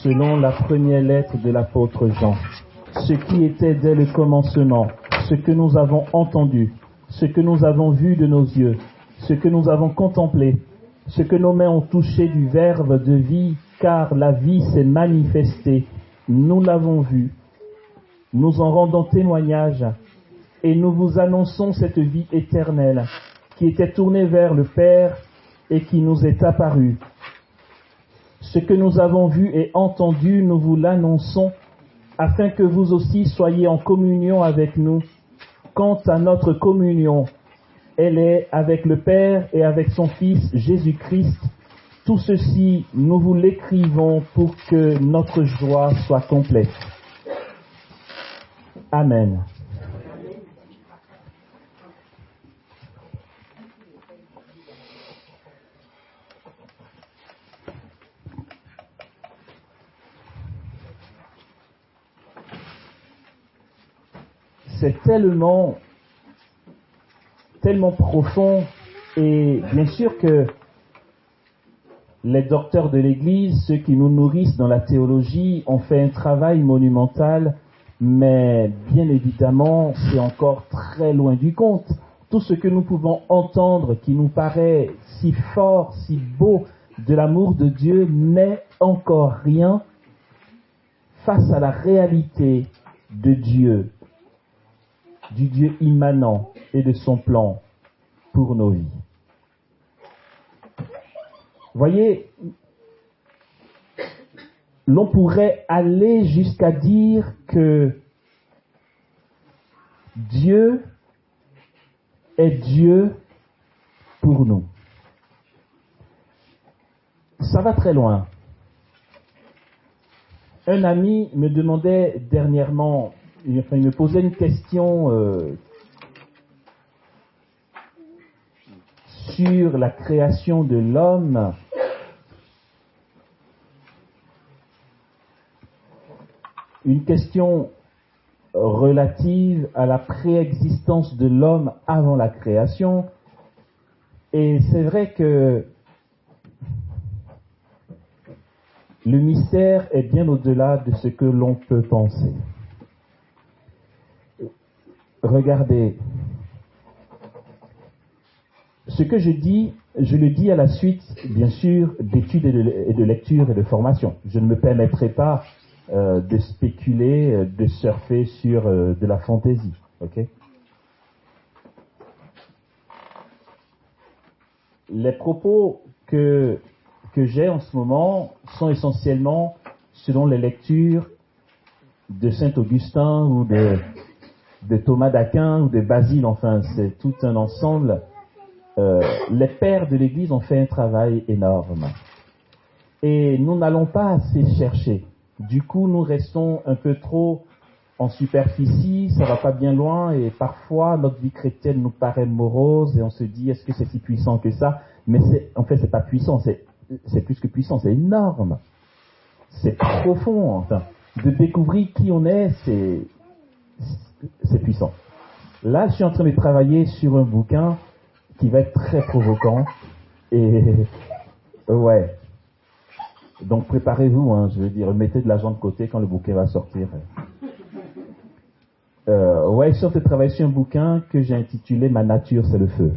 selon la première lettre de l'apôtre Jean. Ce qui était dès le commencement, ce que nous avons entendu, ce que nous avons vu de nos yeux, ce que nous avons contemplé, ce que nos mains ont touché du Verbe de vie, car la vie s'est manifestée. Nous l'avons vu, nous en rendons témoignage, et nous vous annonçons cette vie éternelle, qui était tournée vers le Père et qui nous est apparue. Ce que nous avons vu et entendu, nous vous l'annonçons, afin que vous aussi soyez en communion avec nous. Quant à notre communion, elle est avec le Père et avec son Fils Jésus-Christ. Tout ceci, nous vous l'écrivons pour que notre joie soit complète. Amen. C'est tellement profond, et bien sûr que les docteurs de l'Église, ceux qui nous nourrissent dans la théologie, ont fait un travail monumental, mais bien évidemment, c'est encore très loin du compte. Tout ce que nous pouvons entendre qui nous paraît si fort, si beau de l'amour de Dieu n'est encore rien face à la réalité de Dieu, du Dieu immanent et de son plan pour nos vies. Voyez, l'on pourrait aller jusqu'à dire que Dieu est Dieu pour nous. Ça va très loin. Un ami me demandait dernièrement, il me posait une question sur la création de l'homme. Une question relative à la préexistence de l'homme avant la création. Et c'est vrai que le mystère est bien au-delà de ce que l'on peut penser. Regardez, ce que je dis, je le dis à la suite, bien sûr, d'études et de lecture et de formation. Je ne me permettrai pas de spéculer, de surfer sur de la fantaisie. Ok ? Les propos que j'ai en ce moment sont essentiellement selon les lectures de Saint-Augustin ou de Thomas d'Aquin ou de Basile, enfin c'est tout un ensemble. Les pères de l'Église ont fait un travail énorme. Et nous n'allons pas assez chercher. Du coup, nous restons un peu trop en superficie, ça va pas bien loin, et parfois notre vie chrétienne nous paraît morose, et on se dit, est-ce que c'est si puissant que ça? Mais en fait, c'est pas puissant, c'est plus que puissant, c'est énorme. C'est profond, enfin. De découvrir qui on est, c'est puissant. Là, je suis en train de travailler sur un bouquin qui va être très provoquant, et ouais. Donc préparez-vous, hein, je veux dire, mettez de l'argent de côté quand le bouquin va sortir. Ouais, je suis en train de travailler sur un bouquin que j'ai intitulé « Ma nature, c'est le feu ».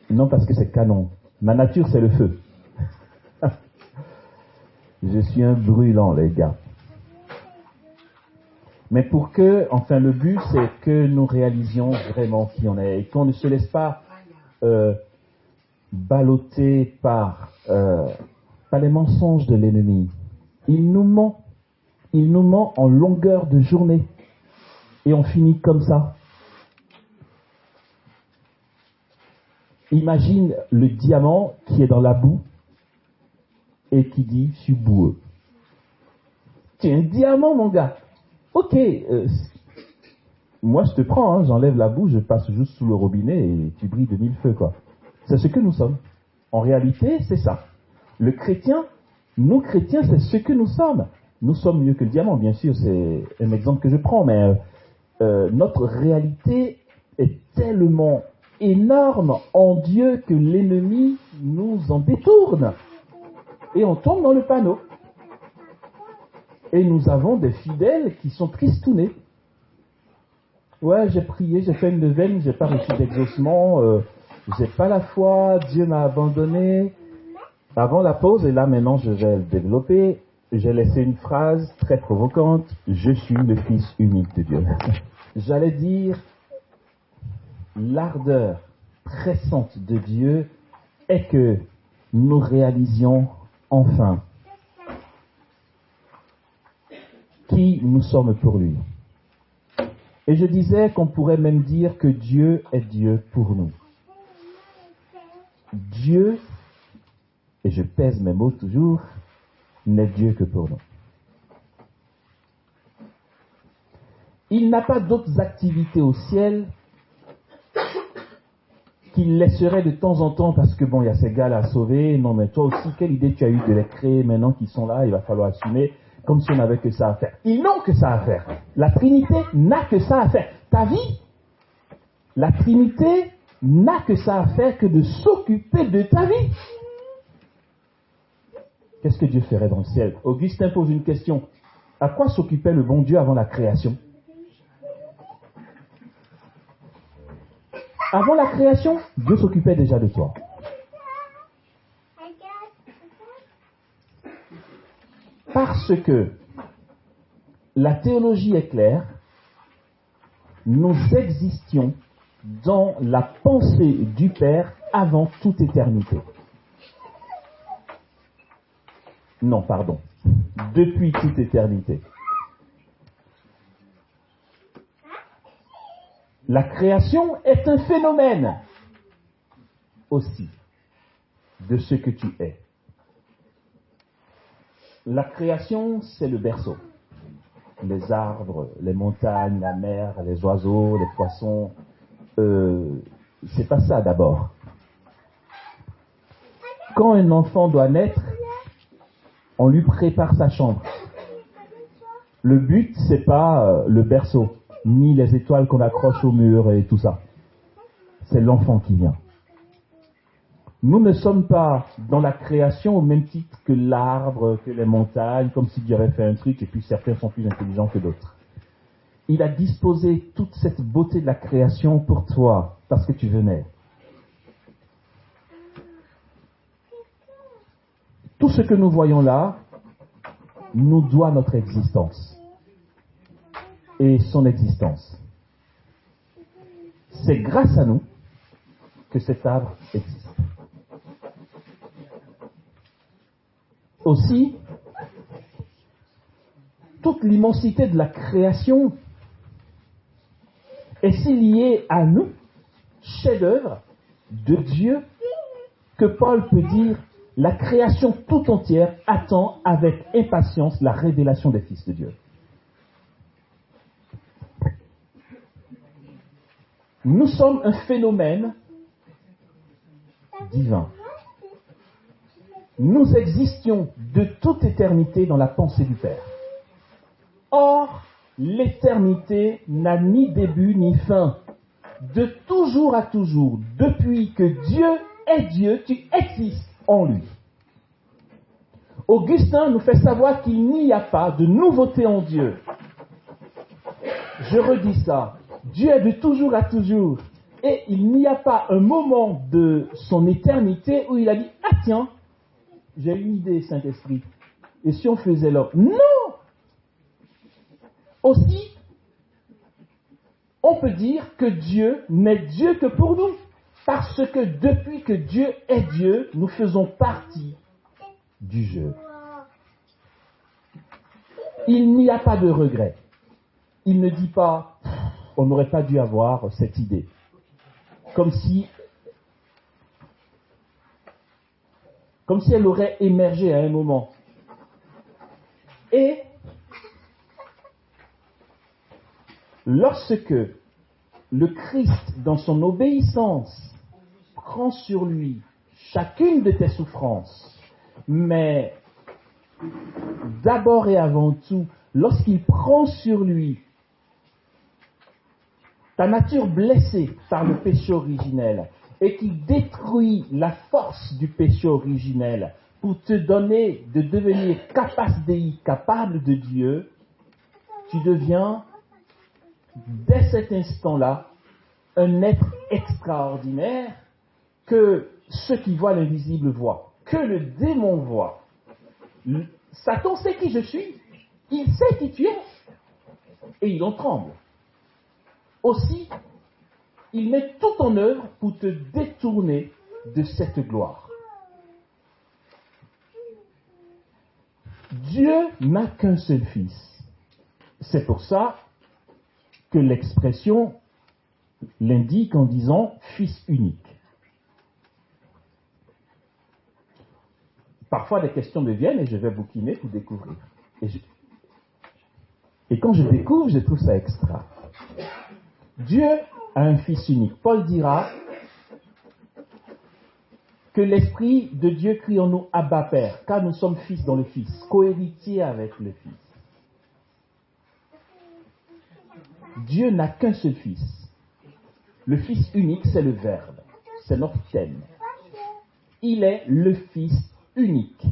Non, parce que c'est canon. Ma nature, c'est le feu. Je suis un brûlant, les gars. Mais pour que, enfin, le but, c'est que nous réalisions vraiment qui on est et qu'on ne se laisse pas ballotter par les mensonges de l'ennemi. Il nous ment en longueur de journée et on finit comme ça. Imagine le diamant qui est dans la boue et qui dit « je suis boueux ». Tu es un diamant, mon gars. Ok, moi je te prends, hein, j'enlève la boue, je passe juste sous le robinet et tu brilles de mille feux, quoi. C'est ce que nous sommes. En réalité, c'est ça. Le chrétien, nous chrétiens, c'est ce que nous sommes. Nous sommes mieux que le diamant, bien sûr, c'est un exemple que je prends, mais notre réalité est tellement énorme en Dieu que l'ennemi nous en détourne. Et on tombe dans le panneau. Et nous avons des fidèles qui sont tristounés. Ouais, j'ai prié, j'ai fait une neuvaine, j'ai pas reçu d'exaucement, j'ai pas la foi, Dieu m'a abandonné. Avant la pause, et là maintenant je vais le développer, j'ai laissé une phrase très provocante, je suis le Fils unique de Dieu. J'allais dire, l'ardeur pressante de Dieu est que nous réalisions enfin qui nous sommes pour lui. Et je disais qu'on pourrait même dire que Dieu est Dieu pour nous. Dieu, et je pèse mes mots toujours, n'est Dieu que pour nous. Il n'a pas d'autres activités au ciel qu'il laisserait de temps en temps parce que bon, il y a ces gars-là à sauver. Non, mais toi aussi, quelle idée tu as eu de les créer maintenant qu'ils sont là, il va falloir assumer, comme si on n'avait que ça à faire. Ils n'ont que ça à faire. La Trinité n'a que ça à faire. Ta vie, la Trinité n'a que ça à faire que de s'occuper de ta vie. Qu'est-ce que Dieu ferait dans le ciel? Augustin pose une question. À quoi s'occupait le bon Dieu avant la création? Avant la création, Dieu s'occupait déjà de toi. Parce que la théologie est claire, nous existions dans la pensée du Père avant toute éternité. Non, pardon. Depuis toute éternité. La création est un phénomène aussi de ce que tu es. La création, c'est le berceau. Les arbres, les montagnes, la mer, les oiseaux, les poissons. C'est pas ça d'abord. Quand un enfant doit naître, on lui prépare sa chambre. Le but, c'est pas le berceau, ni les étoiles qu'on accroche au mur et tout ça. C'est l'enfant qui vient. Nous ne sommes pas dans la création au même titre que l'arbre, que les montagnes, comme si Dieu avait fait un truc et puis certains sont plus intelligents que d'autres. Il a disposé toute cette beauté de la création pour toi, parce que tu venais. Tout ce que nous voyons là nous doit notre existence et son existence. C'est grâce à nous que cet arbre existe. Aussi, toute l'immensité de la création est si liée à nous, chef-d'œuvre de Dieu, que Paul peut dire la création tout entière attend avec impatience la révélation des fils de Dieu. Nous sommes un phénomène divin. Nous existions de toute éternité dans la pensée du Père. Or, l'éternité n'a ni début ni fin. De toujours à toujours, depuis que Dieu est Dieu, tu existes en lui. Augustin nous fait savoir qu'il n'y a pas de nouveauté en Dieu. Je redis ça. Dieu est de toujours à toujours. Et il n'y a pas un moment de son éternité où il a dit « Ah tiens, j'ai une idée, Saint-Esprit. Et si on faisait l'homme ?» Non! Aussi, on peut dire que Dieu n'est Dieu que pour nous. Parce que depuis que Dieu est Dieu, nous faisons partie du jeu. Il n'y a pas de regret. Il ne dit pas « on n'aurait pas dû avoir cette idée ». Comme si elle aurait émergé à un moment. Et lorsque le Christ, dans son obéissance, prend sur lui chacune de tes souffrances, mais d'abord et avant tout, lorsqu'il prend sur lui ta nature blessée par le péché originel et qui détruit la force du péché originel pour te donner de devenir capas dei, capable de Dieu, tu deviens, dès cet instant-là, un être extraordinaire que ceux qui voient l'invisible voient, que le démon voit. Satan sait qui je suis, il sait qui tu es, et il en tremble. Aussi, il met tout en œuvre pour te détourner de cette gloire. Dieu n'a qu'un seul fils. C'est pour ça que l'expression l'indique en disant fils unique. Parfois des questions me viennent et je vais bouquiner pour découvrir. Et quand je découvre, je trouve ça extra. Dieu a un fils unique. Paul dira que l'Esprit de Dieu crie en nous Abba Père, car nous sommes fils dans le Fils, cohéritiers avec le Fils. Dieu n'a qu'un seul fils. Le Fils unique, c'est le Verbe. C'est notre thème. Il est le Fils unique.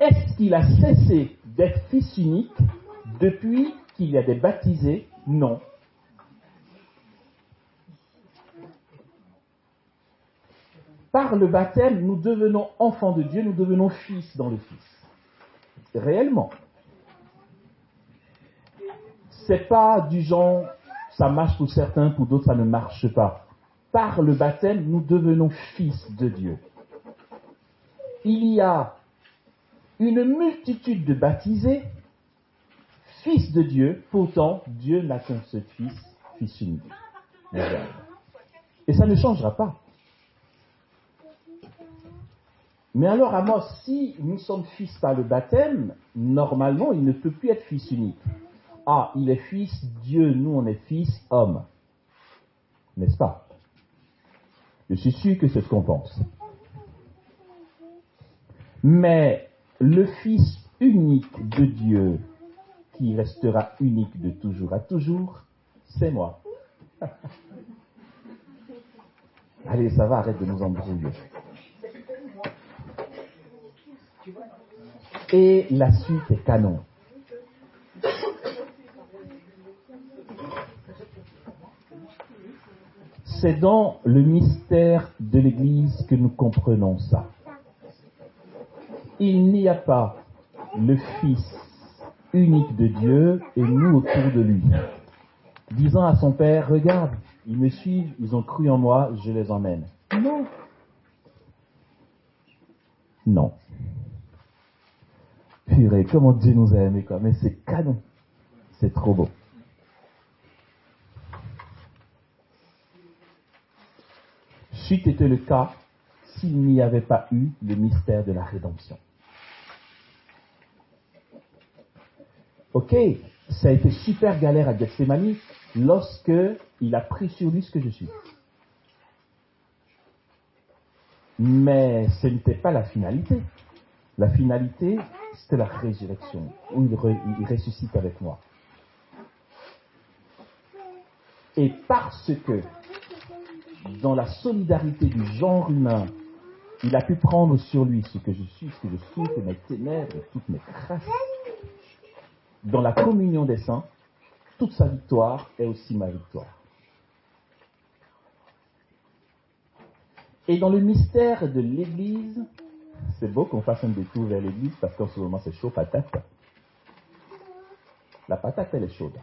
Est-ce qu'il a cessé d'être Fils unique depuis qu'il a été baptisé? Non. Par le baptême, nous devenons enfants de Dieu, nous devenons fils dans le Fils. Réellement. C'est pas du genre, ça marche pour certains, pour d'autres ça ne marche pas. Par le baptême, nous devenons fils de Dieu. Il y a une multitude de baptisés, fils de Dieu, pourtant Dieu n'a qu'un seul fils unique. Et ça ne changera pas. Mais alors, Amos, si nous sommes fils par le baptême, normalement, il ne peut plus être fils unique. Ah, il est fils Dieu, nous on est fils homme. N'est-ce pas? Je suis sûr que c'est ce qu'on pense. Mais le fils unique de Dieu, qui restera unique de toujours à toujours, c'est moi. Allez, ça va, arrête de nous embrouiller. Et la suite est canon. C'est dans le mystère de l'Église que nous comprenons ça. Il n'y a pas le Fils unique de Dieu et nous autour de lui, disant à son Père, regarde, ils me suivent, ils ont cru en moi, je les emmène. Non. Non. Purée, comment Dieu nous a aimés, quoi. Mais c'est canon. C'est trop beau. C'eût été le cas s'il n'y avait pas eu le mystère de la rédemption. Ok, ça a été super galère à Gethsémani lorsque il a pris sur lui ce que je suis. Mais ce n'était pas la finalité. La finalité, c'était la résurrection, où il ressuscite avec moi. Et parce que, dans la solidarité du genre humain, il a pu prendre sur lui ce que je suis, ce que je souffre, mes ténèbres, toutes mes crasses, dans la communion des saints, toute sa victoire est aussi ma victoire. Et dans le mystère de l'Église, c'est beau qu'on fasse un détour vers l'Église parce qu'en ce moment c'est chaud patate. La patate elle est chaude.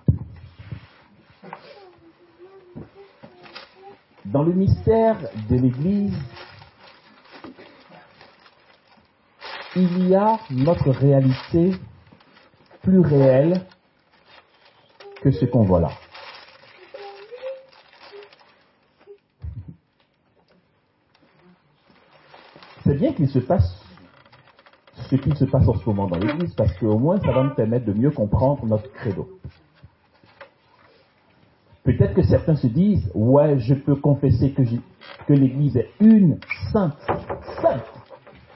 Dans le mystère de l'Église, il y a notre réalité plus réelle que ce qu'on voit là. C'est bien qu'il se passe ce qu'il se passe en ce moment dans l'Église, parce qu'au moins ça va nous permettre de mieux comprendre notre credo. Peut-être que certains se disent, ouais, je peux confesser que l'Église est une, sainte,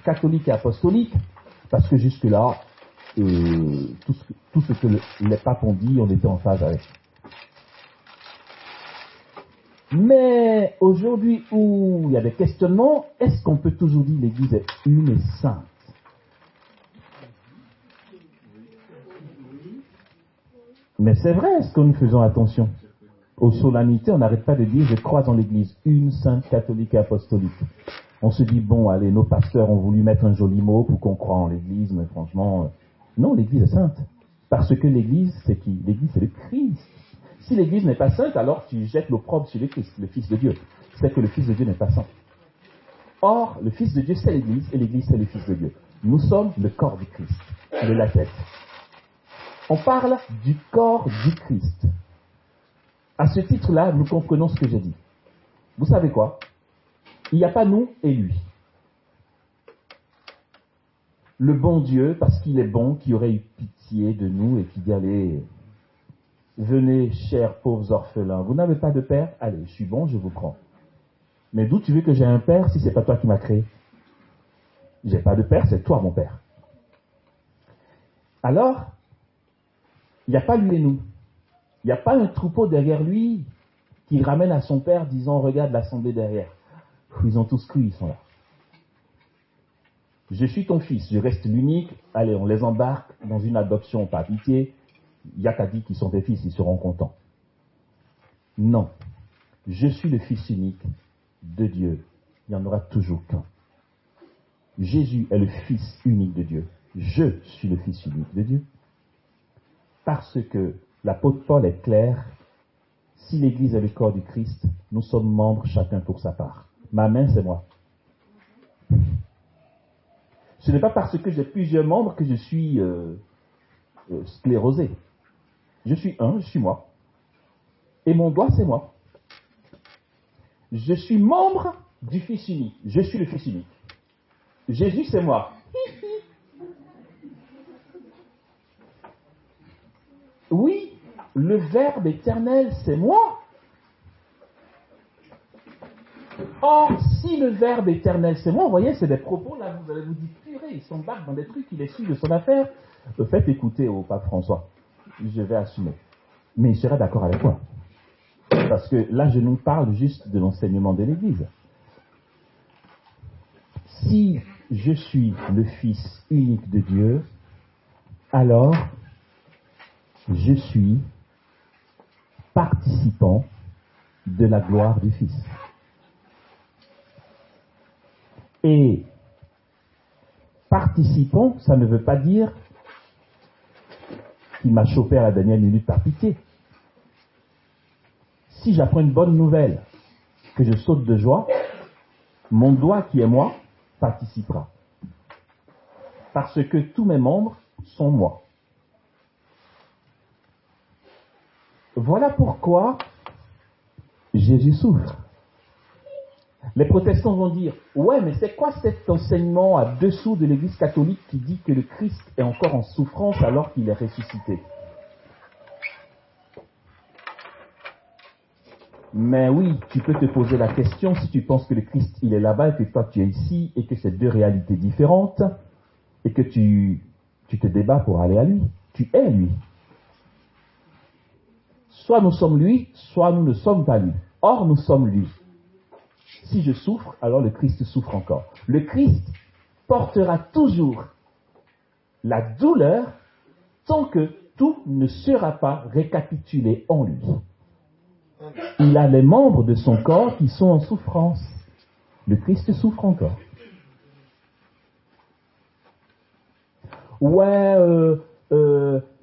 catholique et apostolique, parce que jusque-là, tout ce que les papes ont dit, on était en phase avec. Mais aujourd'hui où il y a des questionnements, est-ce qu'on peut toujours dire l'Église est une et sainte? Mais c'est vrai, est-ce que nous faisons attention? Aux solennités, on n'arrête pas de dire je crois en l'Église, une sainte catholique et apostolique. On se dit, bon, allez, nos pasteurs ont voulu mettre un joli mot pour qu'on croie en l'Église, mais franchement, non, l'Église est sainte. Parce que l'Église, c'est qui? L'Église, c'est le Christ. Si l'Église n'est pas sainte, alors tu jettes l'opprobre sur le Christ, le Fils de Dieu. C'est que le Fils de Dieu n'est pas saint. Or, le Fils de Dieu, c'est l'Église, et l'Église, c'est le Fils de Dieu. Nous sommes le corps du Christ, de la tête. On parle du corps du Christ. À ce titre-là, nous comprenons ce que j'ai dit. Vous savez quoi? Il n'y a pas nous et lui. Le bon Dieu, parce qu'il est bon, qui aurait eu pitié de nous et qui dit, allez, venez, chers pauvres orphelins, vous n'avez pas de père? Allez, je suis bon, je vous prends. Mais d'où tu veux que j'ai un père si ce n'est pas toi qui m'as créé? J'ai pas de père, c'est toi mon père. Alors, il n'y a pas lui et nous. Il n'y a pas un troupeau derrière lui qui ramène à son père disant, regarde l'assemblée derrière. Ils ont tous cru, ils sont là. Je suis ton fils, je reste l'unique. Allez, on les embarque dans une adoption par pitié. Il n'y a qu'à dire qu'ils sont tes fils, ils seront contents. Non. Je suis le fils unique de Dieu. Il n'y en aura toujours qu'un. Jésus est le fils unique de Dieu. Je suis le fils unique de Dieu. Parce que l'apôtre Paul est clair, si l'Église est le corps du Christ, nous sommes membres chacun pour sa part. Ma main, c'est moi. Ce n'est pas parce que j'ai plusieurs membres que je suis sclérosé. Je suis un, je suis moi. Et mon doigt, c'est moi. Je suis membre du Fils unique. Je suis le Fils unique. Jésus, c'est moi. Oui, le Verbe éternel, c'est moi. Or, si le Verbe éternel, c'est moi, vous voyez, c'est des propos, là, vous allez vous dire, purée, il s'embarque dans des trucs, il est sûr de son affaire. Faites écouter au pape François. Je vais assumer. Mais il sera d'accord avec moi. Parce que là, je nous parle juste de l'enseignement de l'Église. Si je suis le Fils unique de Dieu, alors je suis participant de la gloire du Fils. Et participant, ça ne veut pas dire qu'il m'a chopé à la dernière minute par pitié. Si j'apprends une bonne nouvelle, que je saute de joie, mon doigt qui est moi participera. Parce que tous mes membres sont moi. Voilà pourquoi Jésus souffre. Les protestants vont dire, ouais, mais c'est quoi cet enseignement à dessous de l'Église catholique qui dit que le Christ est encore en souffrance alors qu'il est ressuscité? Mais oui, tu peux te poser la question si tu penses que le Christ, il est là-bas et que toi, tu es ici et que c'est deux réalités différentes et que tu te débats pour aller à lui. Tu es lui. Soit nous sommes lui, soit nous ne sommes pas lui. Or, nous sommes lui. Si je souffre, alors le Christ souffre encore. Le Christ portera toujours la douleur tant que tout ne sera pas récapitulé en lui. Il a les membres de son corps qui sont en souffrance. Le Christ souffre encore. Ouais,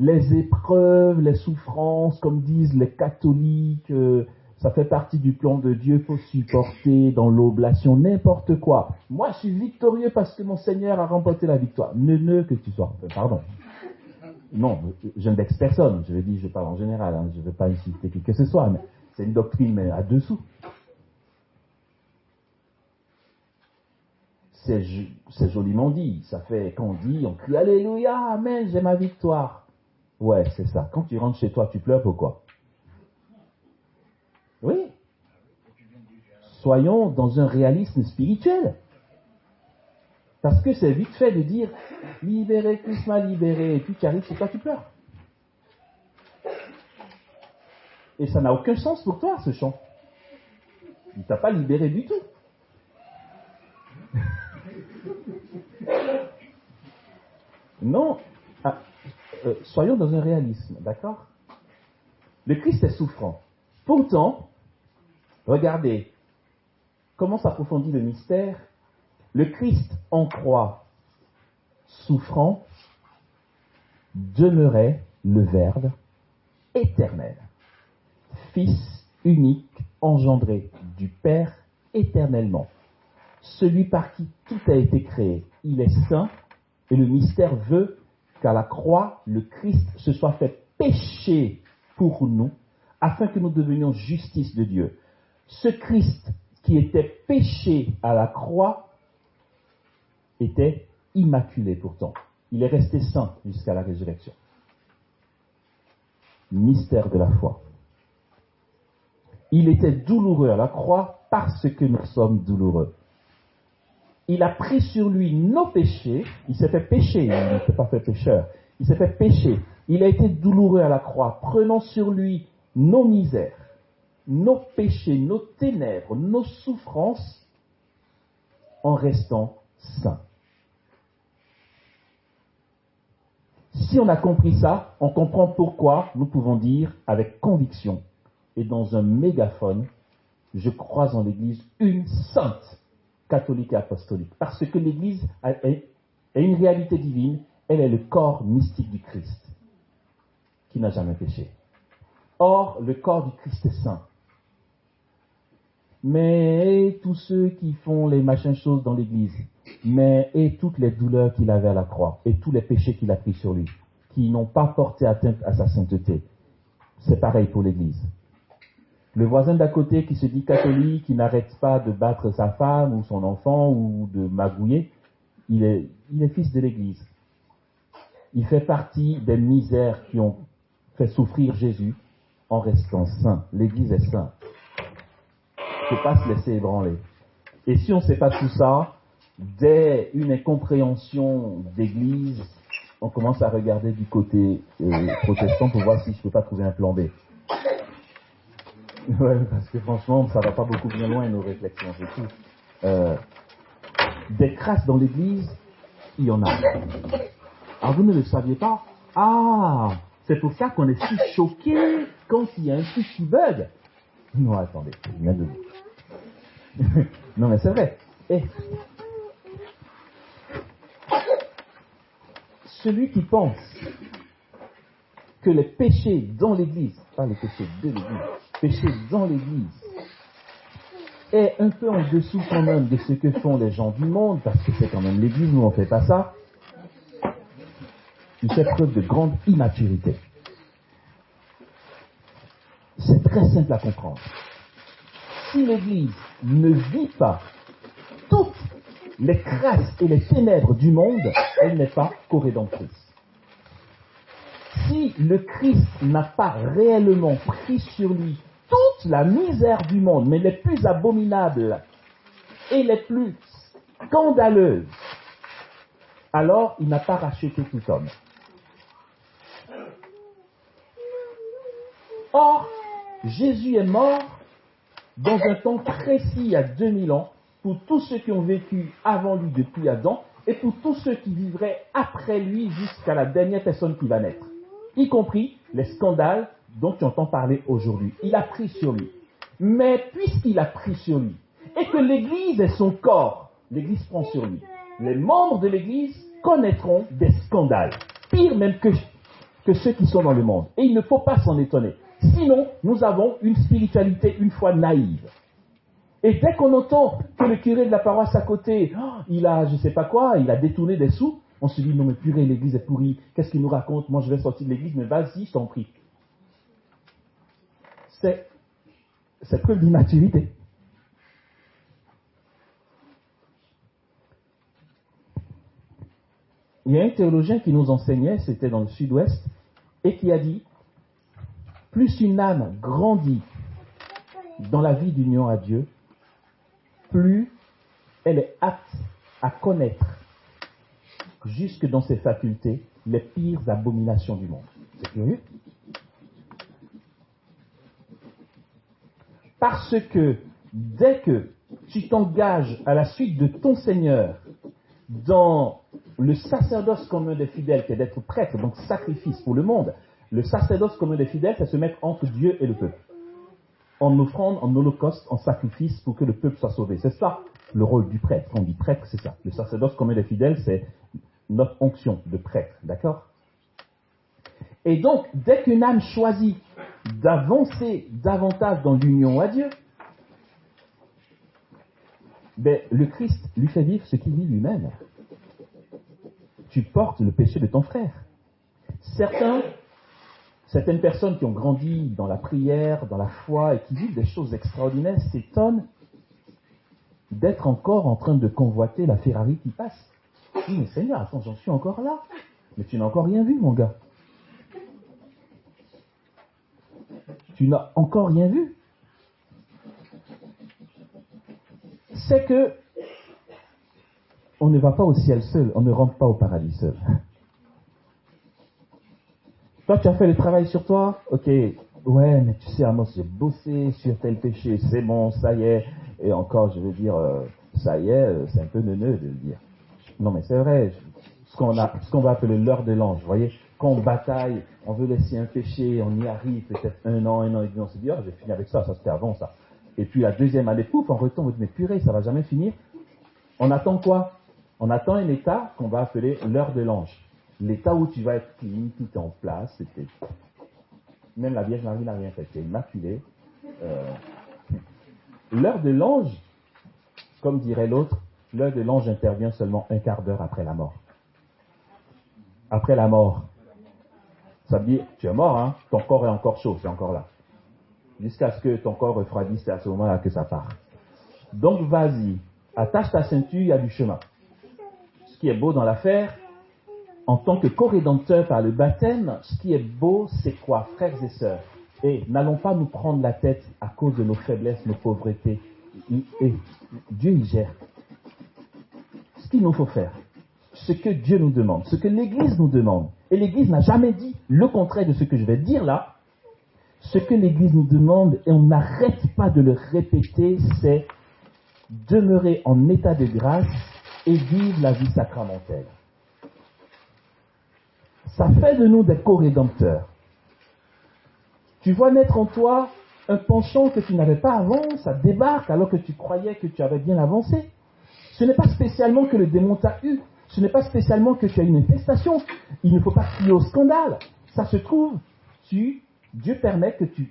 les épreuves, les souffrances, comme disent les catholiques, ça fait partie du plan de Dieu, il faut supporter dans l'oblation, n'importe quoi. Moi, je suis victorieux parce que mon Seigneur a remporté la victoire. Que tu sois. Pardon. Non, je n'indexe personne. Je dis, je parle en général. Hein, je ne veux pas insulter qui que ce soit, mais c'est une doctrine mais à dessous. C'est joliment dit. Ça fait, quand on dit, on crie Alléluia, Amen, j'ai ma victoire. Ouais, c'est ça. Quand tu rentres chez toi, tu pleures pourquoi? Oui. Soyons dans un réalisme spirituel. Parce que c'est vite fait de dire « Libéré, Christ m'a libéré » et puis tu arrives, c'est toi qui pleures. Et ça n'a aucun sens pour toi, ce chant. Il ne t'a pas libéré du tout. Non, soyons dans un réalisme, d'accord? Le Christ est souffrant. Pourtant, regardez, comment s'approfondit le mystère. Le Christ en croix, souffrant, demeurait le Verbe éternel, Fils unique engendré du Père éternellement, celui par qui tout a été créé. Il est saint et le mystère veut qu'à la croix, le Christ se soit fait péché pour nous, afin que nous devenions justice de Dieu. Ce Christ qui était péché à la croix était immaculé pourtant. Il est resté saint jusqu'à la résurrection. Mystère de la foi. Il était douloureux à la croix parce que nous sommes douloureux. Il a pris sur lui nos péchés. Il s'est fait pécher, il ne s'est pas fait pécheur. Il s'est fait pécher. Il a été douloureux à la croix, prenant sur lui nos misères, nos péchés, nos ténèbres, nos souffrances, en restant saint. Si on a compris ça, on comprend pourquoi nous pouvons dire avec conviction et dans un mégaphone, je crois en l'Église une sainte, catholique et apostolique. Parce que l'Église est une réalité divine, elle est le corps mystique du Christ, qui n'a jamais péché. Or, le corps du Christ est saint. Mais tous ceux qui font les machines choses dans l'Église, et toutes les douleurs qu'il avait à la croix, et tous les péchés qu'il a pris sur lui, qui n'ont pas porté atteinte à sa sainteté, c'est pareil pour l'Église. Le voisin d'à côté qui se dit catholique, qui n'arrête pas de battre sa femme ou son enfant ou de magouiller, il est fils de l'Église. Il fait partie des misères qui ont fait souffrir Jésus en restant saint. L'Église est sainte. Il ne faut pas se laisser ébranler. Et si on ne sait pas tout ça, dès une incompréhension d'Église, on commence à regarder du côté protestant pour voir si je ne peux pas trouver un plan B. Ouais, parce que franchement, ça ne va pas beaucoup bien loin nos réflexions et tout. Des crasses dans l'Église, il y en a. Ah, vous ne le saviez pas? Ah, c'est pour ça qu'on est si choqué quand il y a un truc qui bug. Non, attendez, je viens de vous. Non, mais c'est vrai. Celui qui pense que les péchés dans l'Église, pas les péchés de l'Église, péchés dans l'Église, est un peu en dessous quand même de ce que font les gens du monde, parce que c'est quand même l'Église, nous on ne fait pas ça, il fait preuve de grande immaturité. C'est très simple à comprendre. Si l'Église ne vit pas toutes les crasses et les ténèbres du monde, elle n'est pas corédemptrice. Si le Christ n'a pas réellement pris sur lui toute la misère du monde, mais les plus abominables et les plus scandaleuses, alors il n'a pas racheté tout homme. Or, Jésus est mort dans un temps précis, il y a 2000 ans, pour tous ceux qui ont vécu avant lui depuis Adam, et pour tous ceux qui vivraient après lui jusqu'à la dernière personne qui va naître, y compris les scandales dont tu entends parler aujourd'hui. Il a pris sur lui. Mais puisqu'il a pris sur lui, et que l'Église est son corps, l'Église prend sur lui, les membres de l'Église connaîtront des scandales, pire même que ceux qui sont dans le monde. Et il ne faut pas s'en étonner. Sinon, nous avons une spiritualité une fois naïve. Et dès qu'on entend que le curé de la paroisse à côté, il a je sais pas quoi, il a détourné des sous, on se dit non mais purée, l'église est pourrie, qu'est-ce qu'il nous raconte? Moi je vais sortir de l'église, mais vas-y, je t'en prie. C'est preuve d'immaturité. Il y a un théologien qui nous enseignait, c'était dans le sud-ouest, et qui a dit, plus une âme grandit dans la vie d'union à Dieu, plus elle est apte à connaître jusque dans ses facultés, les pires abominations du monde. C'est curieux. Parce que dès que tu t'engages à la suite de ton Seigneur dans le sacerdoce commun des fidèles, qui est d'être prêtre, donc sacrifice pour le monde, le sacerdoce commun des fidèles, c'est se mettre entre Dieu et le peuple. En offrande, en holocauste, en sacrifice pour que le peuple soit sauvé. C'est ça le rôle du prêtre. Quand on dit prêtre, c'est ça. Le sacerdoce commun des fidèles, c'est notre onction de prêtre. D'accord? Et donc, dès qu'une âme choisit d'avancer davantage dans l'union à Dieu, ben, le Christ lui fait vivre ce qu'il vit lui-même. Tu portes le péché de ton frère. Certaines personnes qui ont grandi dans la prière, dans la foi et qui vivent des choses extraordinaires s'étonnent d'être encore en train de convoiter la Ferrari qui passe. Je dis, mais Seigneur, attends, j'en suis encore là. Mais tu n'as encore rien vu, mon gars. Tu n'as encore rien vu. C'est que on ne va pas au ciel seul, on ne rentre pas au paradis seul. Toi, tu as fait le travail sur toi, ok, ouais, mais tu sais, Amos, j'ai bossé sur tel péché, c'est bon, ça y est, et encore, je veux dire, ça y est, c'est un peu neuneux de le dire. Non, mais c'est vrai, ce qu'on va appeler l'heure de l'ange, vous voyez, quand on bataille, on veut laisser un péché, on y arrive peut-être un an et demi, on se dit, oh, j'ai fini avec ça c'était avant ça. Et puis la deuxième année, pouf, on retombe, on dit, mais purée, ça va jamais finir. On attend quoi? On attend un état qu'on va appeler l'heure de l'ange. L'état où tu vas être clean, tout est en place, c'était... Même la Vierge Marie n'a rien fait, c'est immaculé. L'heure de l'ange, comme dirait l'autre, l'heure de l'ange intervient seulement un quart d'heure après la mort. Après la mort. Ça veut dire, tu es mort, hein, ton corps est encore chaud, c'est encore là. Jusqu'à ce que ton corps refroidisse, c'est à ce moment-là que ça part. Donc vas-y, attache ta ceinture, il y a du chemin. Ce qui est beau dans l'affaire, en tant que co-rédempteur par le baptême, ce qui est beau, c'est quoi, frères et sœurs? Et n'allons pas nous prendre la tête à cause de nos faiblesses, nos pauvretés. Et Dieu, il gère. Ce qu'il nous faut faire, ce que Dieu nous demande, ce que l'Église nous demande, et l'Église n'a jamais dit le contraire de ce que je vais dire là, ce que l'Église nous demande, et on n'arrête pas de le répéter, c'est demeurer en état de grâce et vivre la vie sacramentelle. Ça fait de nous des co-rédempteurs. Tu vois naître en toi un penchant que tu n'avais pas avant, ça débarque alors que tu croyais que tu avais bien avancé. Ce n'est pas spécialement que le démon t'a eu, ce n'est pas spécialement que tu as une infestation. Il ne faut pas crier au scandale. Ça se trouve, Dieu permet que tu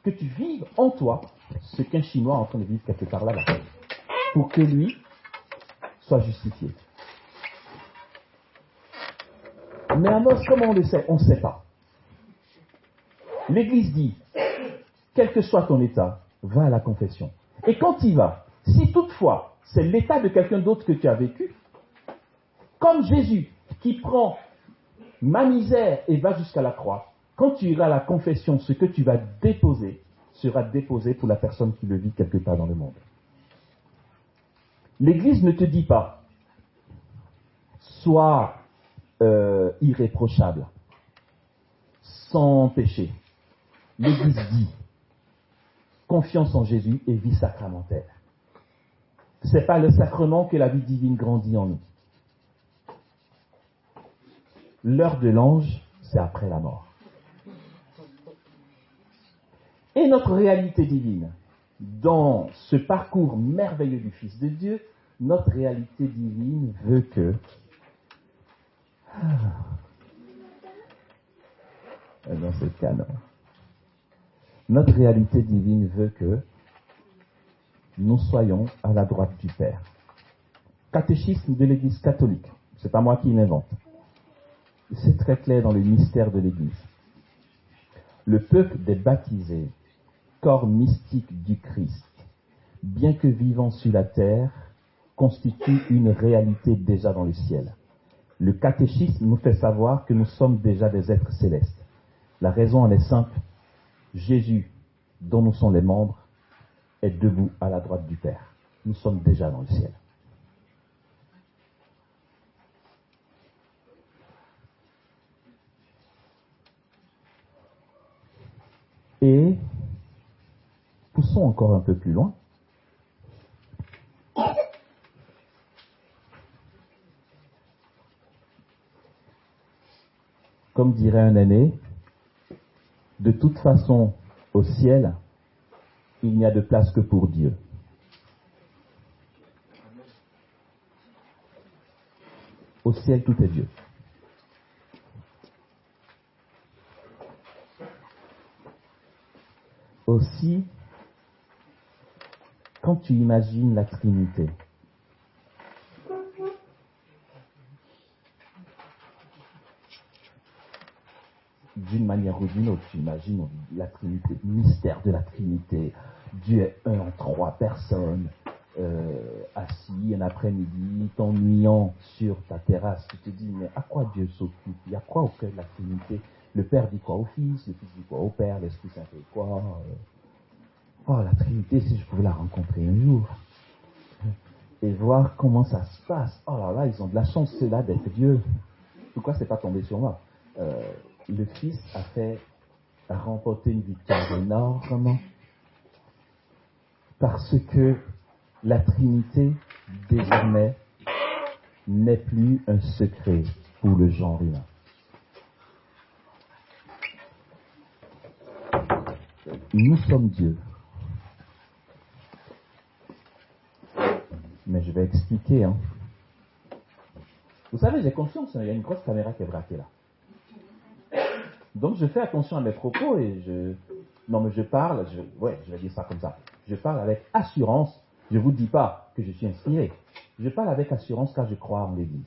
vives en toi ce qu'un Chinois est en train de vivre quelque part là-bas, pour que lui soit justifié. Mais Amos, comment on le sait? On ne sait pas. L'Église dit, quel que soit ton état, va à la confession. Et quand tu y vas, si toutefois c'est l'état de quelqu'un d'autre que tu as vécu, comme Jésus qui prend ma misère et va jusqu'à la croix, quand tu iras à la confession, ce que tu vas déposer sera déposé pour la personne qui le vit quelque part dans le monde. L'Église ne te dit pas, sois irréprochable, sans péché. L'Église dit, confiance en Jésus et vie sacramentelle. Ce n'est pas le sacrement que la vie divine grandit en nous. L'heure de l'ange, c'est après la mort. Et notre réalité divine, dans ce parcours merveilleux du Fils de Dieu, notre réalité divine veut que... Dans ce canon. Notre réalité divine veut que nous soyons à la droite du Père. Catéchisme de l'Église catholique. C'est pas moi qui l'invente. C'est très clair dans le mystère de l'Église. Le peuple des baptisés, corps mystique du Christ, bien que vivant sur la terre, constitue une réalité déjà dans le ciel. Le catéchisme nous fait savoir que nous sommes déjà des êtres célestes. La raison en est simple. Jésus, dont nous sommes les membres, est debout à la droite du Père. Nous sommes déjà dans le ciel. Avançons encore un peu plus loin. Comme dirait un aîné, de toute façon, au ciel, il n'y a de place que pour Dieu. Au ciel, tout est Dieu. Aussi, quand tu imagines la Trinité, d'une manière ou d'une autre, tu imagines la Trinité, le mystère de la Trinité. Dieu est un en trois personnes, assis un après-midi, t'ennuyant sur ta terrasse. Tu te dis, mais à quoi Dieu s'occupe? Il y a quoi au cœur de la Trinité? Le Père dit quoi au Fils? Le Fils dit quoi au Père? L'Esprit Saint fait quoi? Oh, la Trinité, si je pouvais la rencontrer un jour. Et voir comment ça se passe. Oh là là, ils ont de la chance, ceux-là, d'être Dieu. Pourquoi c'est pas tombé sur moi? Le Fils a remporté une victoire énorme parce que la Trinité, désormais, n'est plus un secret pour le genre humain. Nous sommes Dieu. Mais je vais expliquer. Vous savez, j'ai conscience, il y a une grosse caméra qui est braquée là. Donc je fais attention à mes propos et je parle, je vais dire ça comme ça. Je parle avec assurance. Je ne vous dis pas que je suis inspiré. Je parle avec assurance car je crois en l'Église.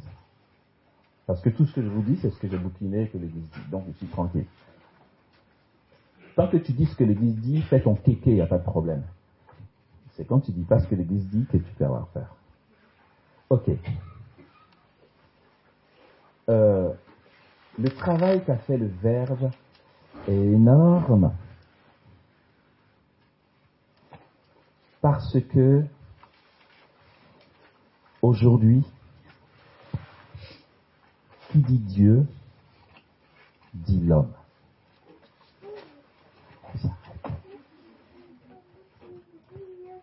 Parce que tout ce que je vous dis, c'est ce que j'ai bouquiné que l'Église dit. Donc je suis tranquille. Tant que tu dis ce que l'Église dit, fais ton kéké, il n'y a pas de problème. C'est quand tu dis pas ce que l'Église dit que tu peux avoir peur. Ok. Le travail qu'a fait le Verbe est énorme. Parce que aujourd'hui, qui dit Dieu, dit l'homme.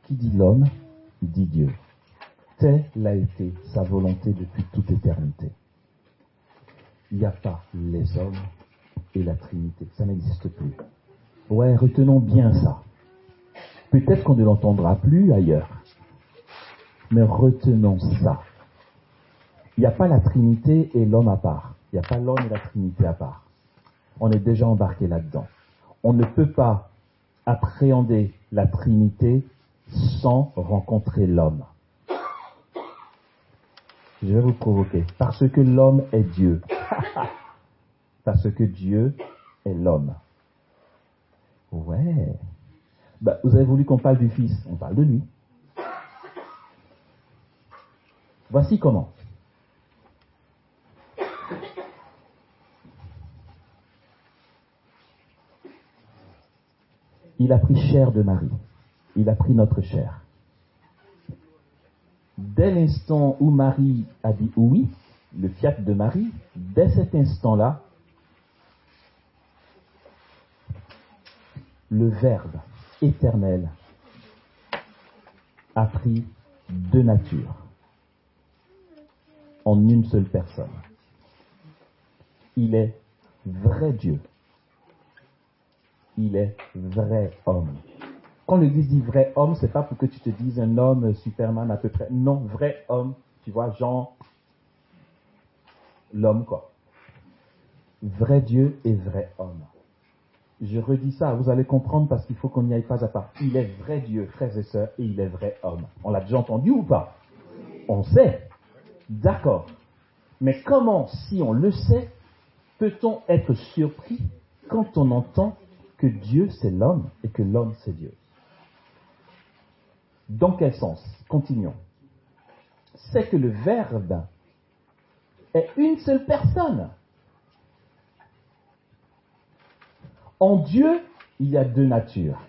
Qui dit l'homme, dit Dieu. Telle a été sa volonté depuis toute éternité. Il n'y a pas les hommes et la Trinité. Ça n'existe plus. Ouais, retenons bien ça. Peut-être qu'on ne l'entendra plus ailleurs. Mais retenons ça. Il n'y a pas la Trinité et l'homme à part. Il n'y a pas l'homme et la Trinité à part. On est déjà embarqué là-dedans. On ne peut pas appréhender la Trinité sans rencontrer l'homme. Je vais vous provoquer. Parce que l'homme est Dieu. Parce que Dieu est l'homme. Ouais. Vous avez voulu qu'on parle du Fils. On parle de lui. Voici comment. Il a pris chair de Marie. Il a pris notre chair. Dès l'instant où Marie a dit oui, le fiat de Marie, dès cet instant-là, le Verbe éternel a pris deux natures en une seule personne. Il est vrai Dieu. Il est vrai homme. Quand l'Église dit vrai homme, c'est pas pour que tu te dises un homme, Superman à peu près. Non, vrai homme, tu vois, genre l'homme quoi. Vrai Dieu et vrai homme. Je redis ça, vous allez comprendre parce qu'il faut qu'on n'y aille pas à part. Il est vrai Dieu, frères et sœurs, et il est vrai homme. On l'a déjà entendu ou pas? On sait. D'accord. Mais comment, si on le sait, peut-on être surpris quand on entend que Dieu c'est l'homme et que l'homme c'est Dieu? Dans quel sens? Continuons. C'est que le Verbe est une seule personne. En Dieu, il y a deux natures.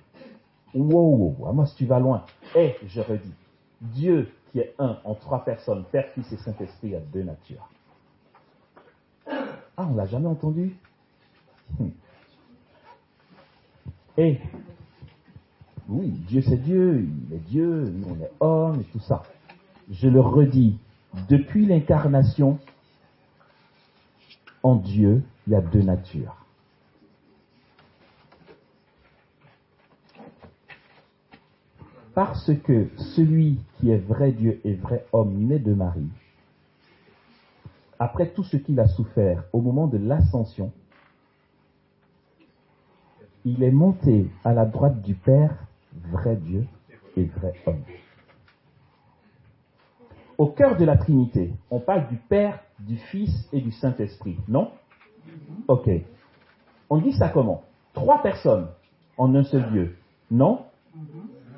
Wow, moi si tu vas loin. Et je redis, Dieu qui est un en trois personnes, Père, Fils et Saint-Esprit, a deux natures. Ah, on l'a jamais entendu? Et Oui, Dieu c'est Dieu, il est Dieu, nous on est hommes et tout ça. Je le redis, depuis l'incarnation, en Dieu, il y a deux natures. Parce que celui qui est vrai Dieu et vrai homme né de Marie, après tout ce qu'il a souffert au moment de l'ascension, il est monté à la droite du Père, vrai Dieu et vrai homme. Au cœur de la Trinité, on parle du Père, du Fils et du Saint-Esprit, non? Ok. On dit ça comment? 3 personnes en un seul Dieu, non?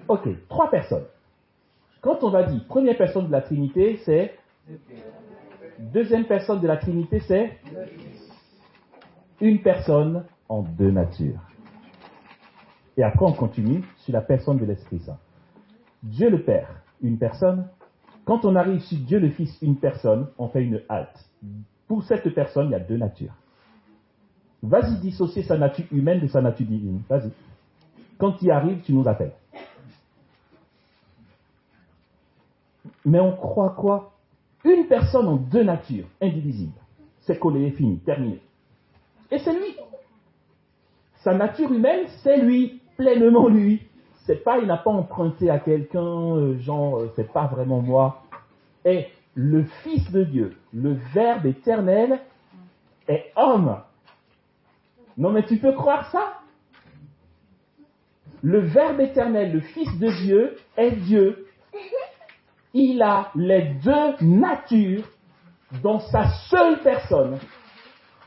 Ok, 3 personnes. Quand on va dire première personne de la Trinité, c'est... Deuxième personne de la Trinité, c'est... Une personne en 2 natures. Et après, on continue sur la personne de l'Esprit Saint. Dieu le Père, une personne. Quand on arrive sur Dieu le Fils, une personne, on fait une halte. Pour cette personne, il y a 2 natures. Vas-y dissocier sa nature humaine de sa nature divine. Vas-y. Quand tu y arrives, tu nous appelles. Mais on croit quoi? Une personne en 2 natures, indivisibles. C'est collé, fini, terminé. Et c'est lui. Sa nature humaine, c'est lui, pleinement lui. C'est pas, il n'a pas emprunté à quelqu'un, c'est pas vraiment moi. Et le Fils de Dieu, le Verbe éternel, est homme. Non mais tu peux croire ça? Le Verbe éternel, le Fils de Dieu, est Dieu. Il a les 2 natures dans sa seule personne.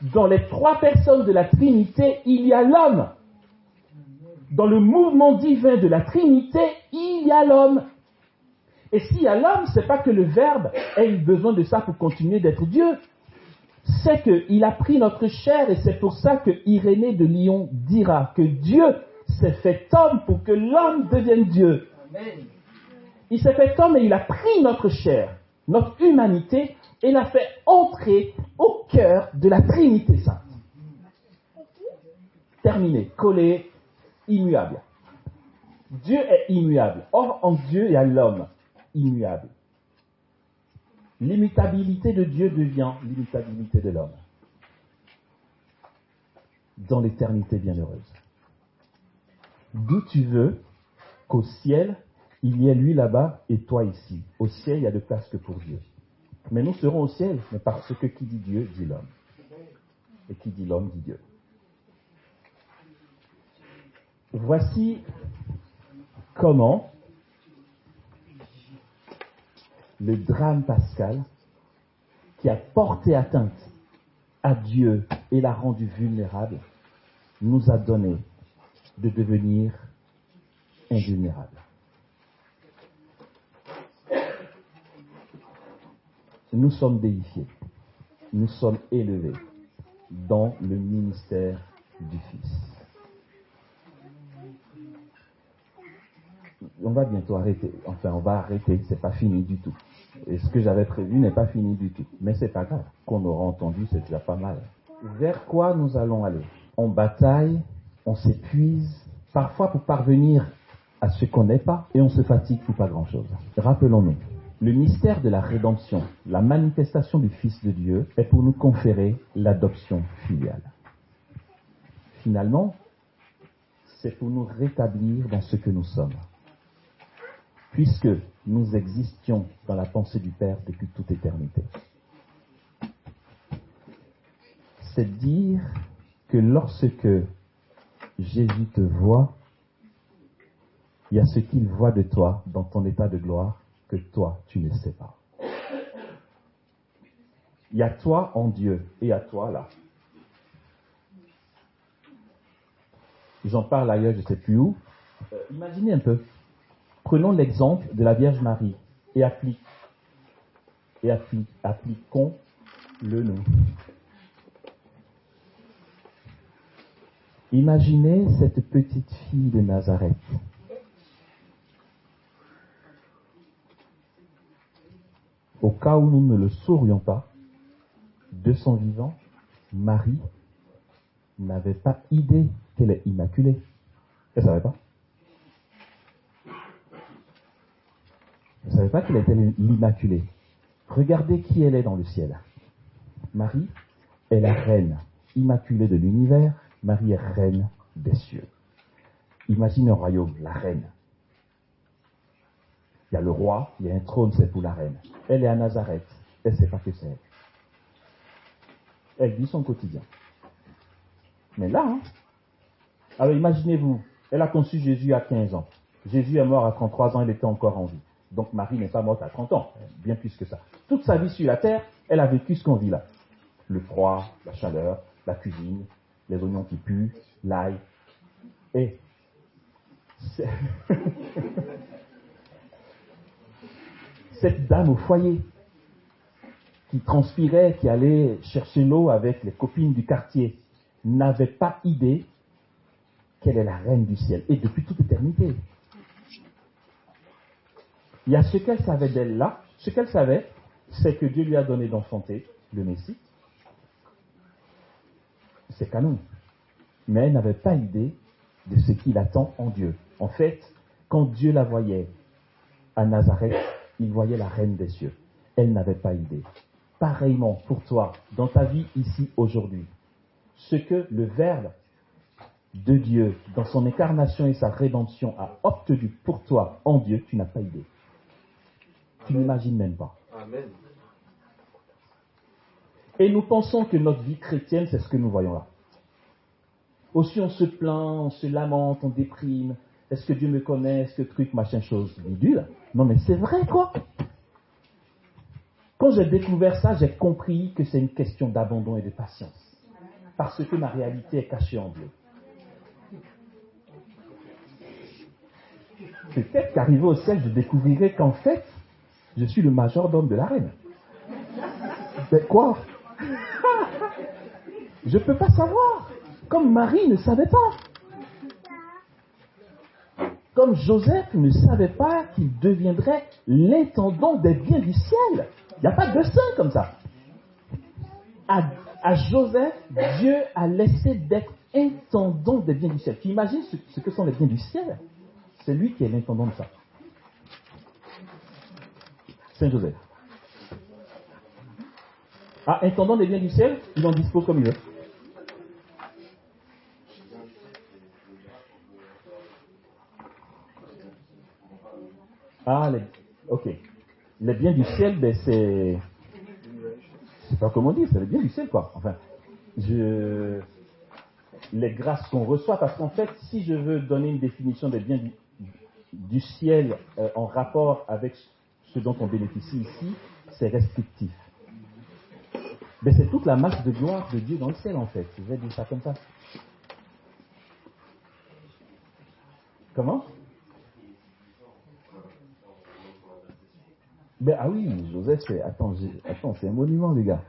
Dans les 3 personnes de la Trinité, il y a l'homme. Dans le mouvement divin de la Trinité, il y a l'homme. Et s'il y a l'homme, c'est pas que le Verbe ait eu besoin de ça pour continuer d'être Dieu. C'est qu'il a pris notre chair et c'est pour ça que Irénée de Lyon dira que Dieu s'est fait homme pour que l'homme devienne Dieu. Amen. Il s'est fait homme et il a pris notre chair, notre humanité, et l'a fait entrer au cœur de la Trinité Sainte. Terminé, collé, immuable. Dieu est immuable. Or, en Dieu, il y a l'homme immuable. L'immutabilité de Dieu devient l'immutabilité de l'homme. Dans l'éternité bienheureuse. D'où tu veux qu'au ciel, il y ait lui là-bas et toi ici. Au ciel, il y a de place que pour Dieu. Mais nous serons au ciel, mais parce que qui dit Dieu, dit l'homme. Et qui dit l'homme, dit Dieu. Voici comment le drame pascal, qui a porté atteinte à Dieu et l'a rendu vulnérable, nous a donné de devenir invulnérable. Nous sommes déifiés, nous sommes élevés dans le ministère du Fils. On va bientôt arrêter, enfin on va arrêter, c'est pas fini du tout. Et ce que j'avais prévu n'est pas fini du tout. Mais c'est pas grave, qu'on aura entendu, c'est déjà pas mal. Vers quoi nous allons aller? On bataille, on s'épuise, parfois pour parvenir à ce qu'on n'est pas, et on se fatigue pour pas grand-chose. Rappelons-nous, le mystère de la rédemption, la manifestation du Fils de Dieu, est pour nous conférer l'adoption filiale. Finalement, c'est pour nous rétablir dans ce que nous sommes. Puisque nous existions dans la pensée du Père depuis toute éternité. C'est dire que lorsque Jésus te voit, il y a ce qu'il voit de toi dans ton état de gloire que toi, tu ne sais pas. Il y a toi en Dieu et à toi là. J'en parle ailleurs, je ne sais plus où. Imaginez un peu. Prenons l'exemple de la Vierge Marie et appliquons-le nous. Imaginez cette petite fille de Nazareth. Au cas où nous ne le saurions pas, de son vivant, Marie n'avait pas idée qu'elle est immaculée. Elle ne savait pas. Vous ne savez pas qu'elle était l'Immaculée. Regardez qui elle est dans le ciel. Marie est la reine immaculée de l'univers. Marie est reine des cieux. Imagine un royaume, la reine. Il y a le roi, il y a un trône, c'est pour la reine. Elle est à Nazareth, elle ne sait pas que c'est elle. Elle vit son quotidien. Mais là, alors imaginez-vous, elle a conçu Jésus à 15 ans. Jésus est mort à 33 ans, elle était encore en vie. Donc Marie n'est pas morte à 30 ans, bien plus que ça. Toute sa vie sur la terre, elle a vécu ce qu'on vit là. Le froid, la chaleur, la cuisine, les oignons qui puent, l'ail. Et cette dame au foyer qui transpirait, qui allait chercher l'eau avec les copines du quartier, n'avait pas idée qu'elle est la reine du ciel, et depuis toute éternité. Il y a ce qu'elle savait d'elle là. Ce qu'elle savait, c'est que Dieu lui a donné d'enfanter le Messie. C'est canon. Mais elle n'avait pas idée de ce qu'il attend en Dieu. En fait, quand Dieu la voyait à Nazareth, il voyait la reine des cieux. Elle n'avait pas idée. Pareillement pour toi, dans ta vie ici aujourd'hui, ce que le Verbe de Dieu, dans son incarnation et sa rédemption, a obtenu pour toi en Dieu, tu n'as pas idée. Tu n'imagines même pas. Amen. Et nous pensons que notre vie chrétienne, c'est ce que nous voyons là. Aussi on se plaint, on se lamente, on déprime. Est-ce que Dieu me connaît? Est-ce que truc, machin, chose, bidule? Non mais c'est vrai quoi. Quand j'ai découvert ça, j'ai compris que c'est une question d'abandon et de patience. Parce que ma réalité est cachée en Dieu. Peut-être qu'arrivé au ciel, je découvrirai qu'en fait, je suis le majordome de la reine. Mais quoi? Je ne peux pas savoir. Comme Marie ne savait pas. Comme Joseph ne savait pas qu'il deviendrait l'intendant des biens du ciel. Il n'y a pas de saint comme ça. À Joseph, Dieu a laissé d'être intendant des biens du ciel. Tu imagines ce que sont les biens du ciel? C'est lui qui est l'intendant de ça. Saint Joseph. Ah, intendant des biens du ciel, il en dispose comme il veut. Ah, ok. Les biens du ciel, ben c'est... Je sais pas comment dire, c'est les biens du ciel, quoi. Enfin, les grâces qu'on reçoit, parce qu'en fait, si je veux donner une définition des biens du ciel en rapport avec ce dont on bénéficie ici, c'est restrictif. Mais c'est toute la masse de gloire de Dieu dans le ciel, en fait. Je vais dire ça comme ça. Comment? Ben, ah oui, Joseph, c'est un monument, les gars.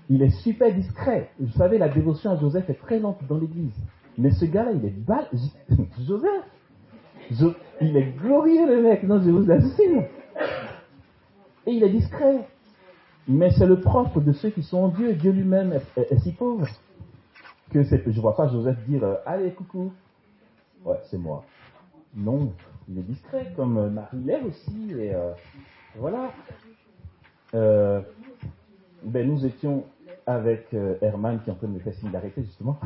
Il est super discret. Vous savez, la dévotion à Joseph est très lente dans l'église. Mais ce gars-là, il est Joseph, il est glorieux, le mec. Non, je vous assure. Et il est discret. Mais c'est le propre de ceux qui sont en Dieu. Dieu lui-même est si pauvre que je ne vois pas Joseph dire allez, coucou. Ouais, c'est moi. Non, il est discret, comme Marie l'est aussi. Et voilà. Ben, nous étions avec Herman qui est en train de me faire signe d'arrêter, justement.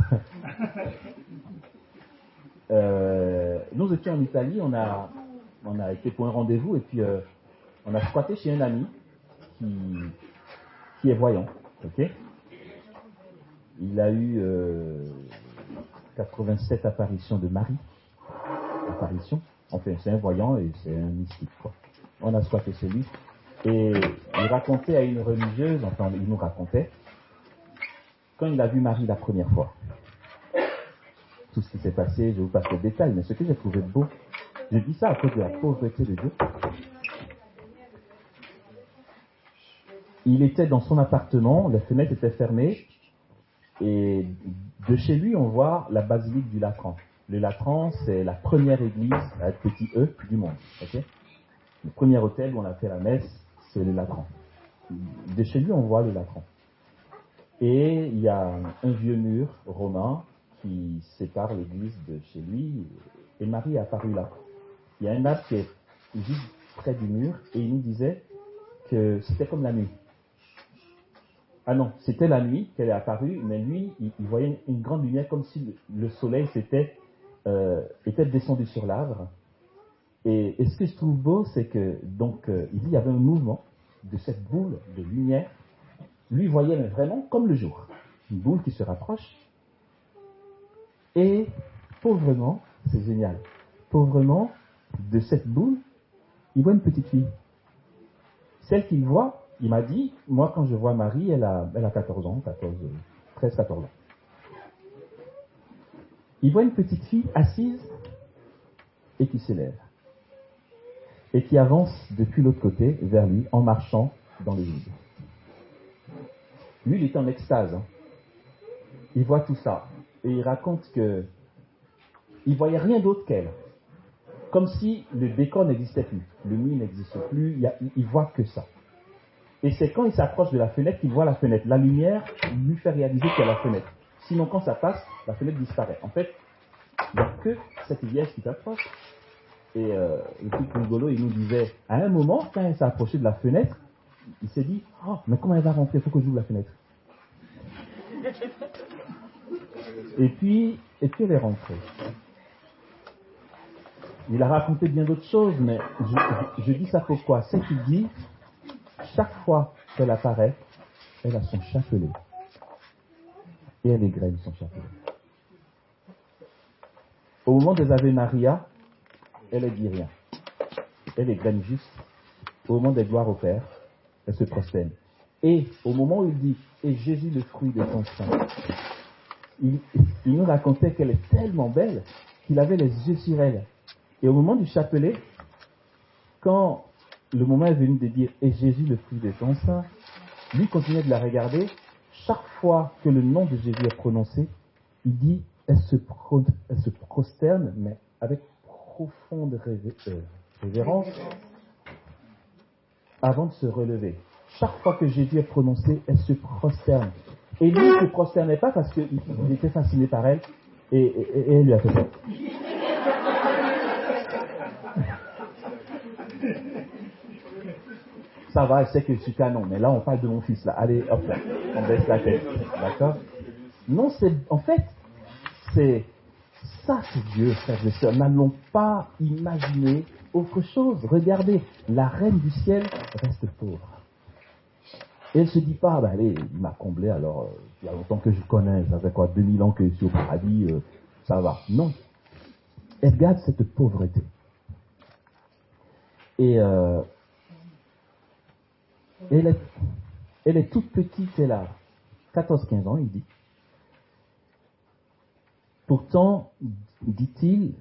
Nous étions en Italie, on a été pour un rendez-vous et puis on a squatté chez un ami qui est voyant. Ok. Il a eu 87 apparitions de Marie. Enfin, c'est un voyant et c'est un mystique, quoi. On a squatté chez lui. Et il racontait à une religieuse, enfin, il nous racontait, quand il a vu Marie la première fois. Tout ce qui s'est passé, je vous passe les détails, mais ce que j'ai trouvé beau, je dis ça à cause de la pauvreté de Dieu. Il était dans son appartement, les fenêtres étaient fermées, et de chez lui, on voit la basilique du Latran. Le Latran, c'est la première église, avec petit E, du monde. Okay, le premier hôtel où on a fait la messe, c'est le Latran. De chez lui, on voit le Latran. Et il y a un vieux mur romain qui sépare l'église de chez lui, et Marie est apparue là. Il y a un arbre qui est juste près du mur et il nous disait que c'était comme la nuit. Ah non, c'était la nuit qu'elle est apparue, mais lui, il voyait une grande lumière comme si le soleil était descendu sur l'arbre. Et ce que je trouve beau, c'est que, donc, il dit qu'il y avait un mouvement de cette boule de lumière. Lui voyait vraiment comme le jour. Une boule qui se rapproche. Et pauvrement, c'est génial, pauvrement, de cette boule, il voit une petite fille. Celle qu'il voit, il m'a dit, moi quand je vois Marie, elle a 14 ans, 13-14 ans. Il voit une petite fille assise et qui s'élève. Et qui avance depuis l'autre côté, vers lui, en marchant dans le vide. Lui, il est en extase. Il voit tout ça. Et il raconte que il voyait rien d'autre qu'elle. Comme si le décor n'existait plus. Le mur n'existe plus. Il voit que ça. Et c'est quand il s'approche de la fenêtre qu'il voit la fenêtre. La lumière lui fait réaliser qu'il y a la fenêtre. Sinon, quand ça passe, la fenêtre disparaît. En fait, il n'y a que cette vierge qui s'approche. Et le petit rigolo, il nous disait, à un moment, quand il s'est approché de la fenêtre, il s'est dit, oh, mais comment elle va rentrer? Il faut que j'ouvre la fenêtre. Et puis elle est rentrée. Il a raconté bien d'autres choses, mais je dis ça pourquoi? C'est qu'il dit, chaque fois qu'elle apparaît, elle a son chapelet. Et elle égrène son chapelet. Au moment des Ave Maria, elle ne dit rien. Elle égrène juste. Au moment des gloires au Père, elle se prosterne. Et au moment où il dit, et Jésus le fruit de ton sein, il nous racontait qu'elle est tellement belle qu'il avait les yeux sur elle. Et au moment du chapelet, quand le moment est venu de dire « Et Jésus le fruit de ton sein », lui continuait de la regarder. Chaque fois que le nom de Jésus est prononcé, il dit « Elle se prosterne, mais avec profonde révérence, avant de se relever. » Chaque fois que Jésus est prononcé, elle se prosterne. Et lui ne se prosternait pas parce qu'il était fasciné par elle, et elle lui a fait ça. Ça va, elle sait que je suis canon, mais là on parle de mon fils là. Allez, hop là, on baisse la tête, d'accord? Non, c'est ça, c'est Dieu, frères et sœurs. N'allons pas imaginer autre chose. Regardez, la reine du ciel reste pauvre. Et elle se dit pas, bah allez, il m'a comblé, alors il y a longtemps que je connais, ça fait quoi, 2000 ans que je suis au paradis, ça va. Non. Elle garde cette pauvreté. Et elle est toute petite, elle a 14-15 ans, il dit. Pourtant, dit-il,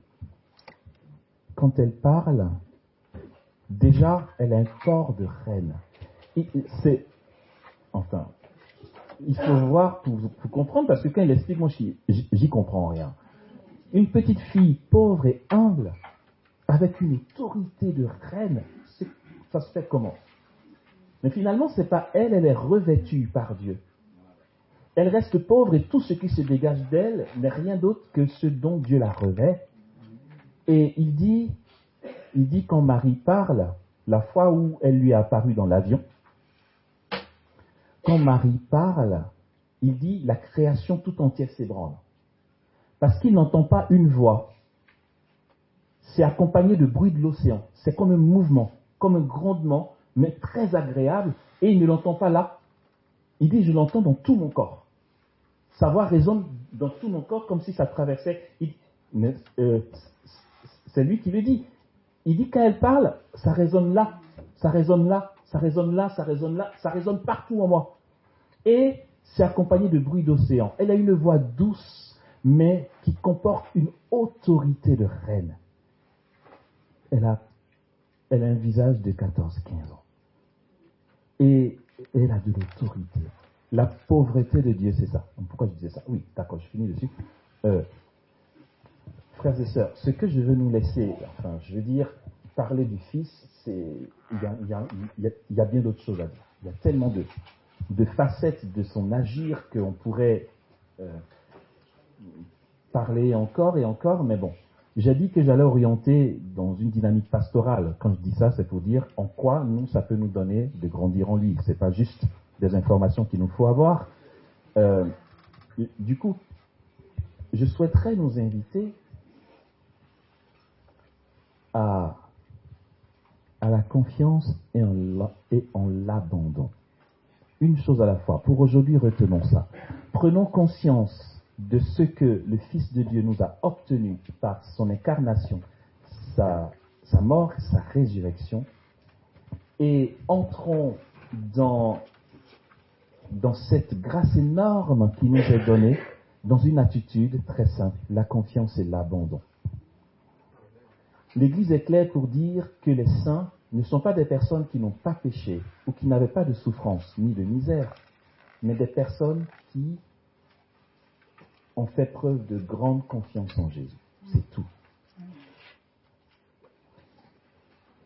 quand elle parle, déjà, elle a un corps de reine. Enfin, il faut voir pour comprendre, parce que quand il explique, moi, j'y comprends rien. Une petite fille pauvre et humble, avec une autorité de reine, ça se fait comment? Mais finalement, c'est pas elle est revêtue par Dieu. Elle reste pauvre et tout ce qui se dégage d'elle n'est rien d'autre que ce dont Dieu la revêt. Et il dit quand Marie parle, la fois où elle lui est apparue dans l'avion, quand Marie parle, il dit la création tout entière s'ébranle. Parce qu'il n'entend pas une voix. C'est accompagné de bruit de l'océan. C'est comme un mouvement, comme un grondement, mais très agréable, et il ne l'entend pas là. Il dit, je l'entends dans tout mon corps. Sa voix résonne dans tout mon corps comme si ça traversait. C'est lui qui le dit. Il dit, quand elle parle, ça résonne là, ça résonne là, ça résonne là, ça résonne là, ça résonne partout en moi. Et c'est accompagné de bruit d'océan. Elle a une voix douce, mais qui comporte une autorité de reine. Elle a un visage de 14-15 ans. Et elle a de l'autorité. La pauvreté de Dieu, c'est ça. Pourquoi je disais ça? Oui, d'accord, je finis dessus. Frères et sœurs, ce que je veux nous laisser, enfin, je veux dire, parler du Fils, il y a bien d'autres choses à dire. Il y a tellement de facettes de son agir qu'on pourrait parler encore et encore, mais bon, J'ai dit que j'allais orienter dans une dynamique pastorale. Quand je dis ça, c'est pour dire en quoi ça peut nous donner de grandir en lui. C'est pas juste des informations qu'il nous faut avoir. Du coup, je souhaiterais nous inviter à la confiance et en l'abandon. Une chose à la fois. Pour aujourd'hui, retenons ça. Prenons conscience de ce que le Fils de Dieu nous a obtenu par son incarnation, sa mort, sa résurrection, et entrons dans cette grâce énorme qui nous est donnée dans une attitude très simple, la confiance et l'abandon. L'Église est claire pour dire que les saints ne sont pas des personnes qui n'ont pas péché ou qui n'avaient pas de souffrance ni de misère, mais des personnes qui ont fait preuve de grande confiance en Jésus. C'est tout.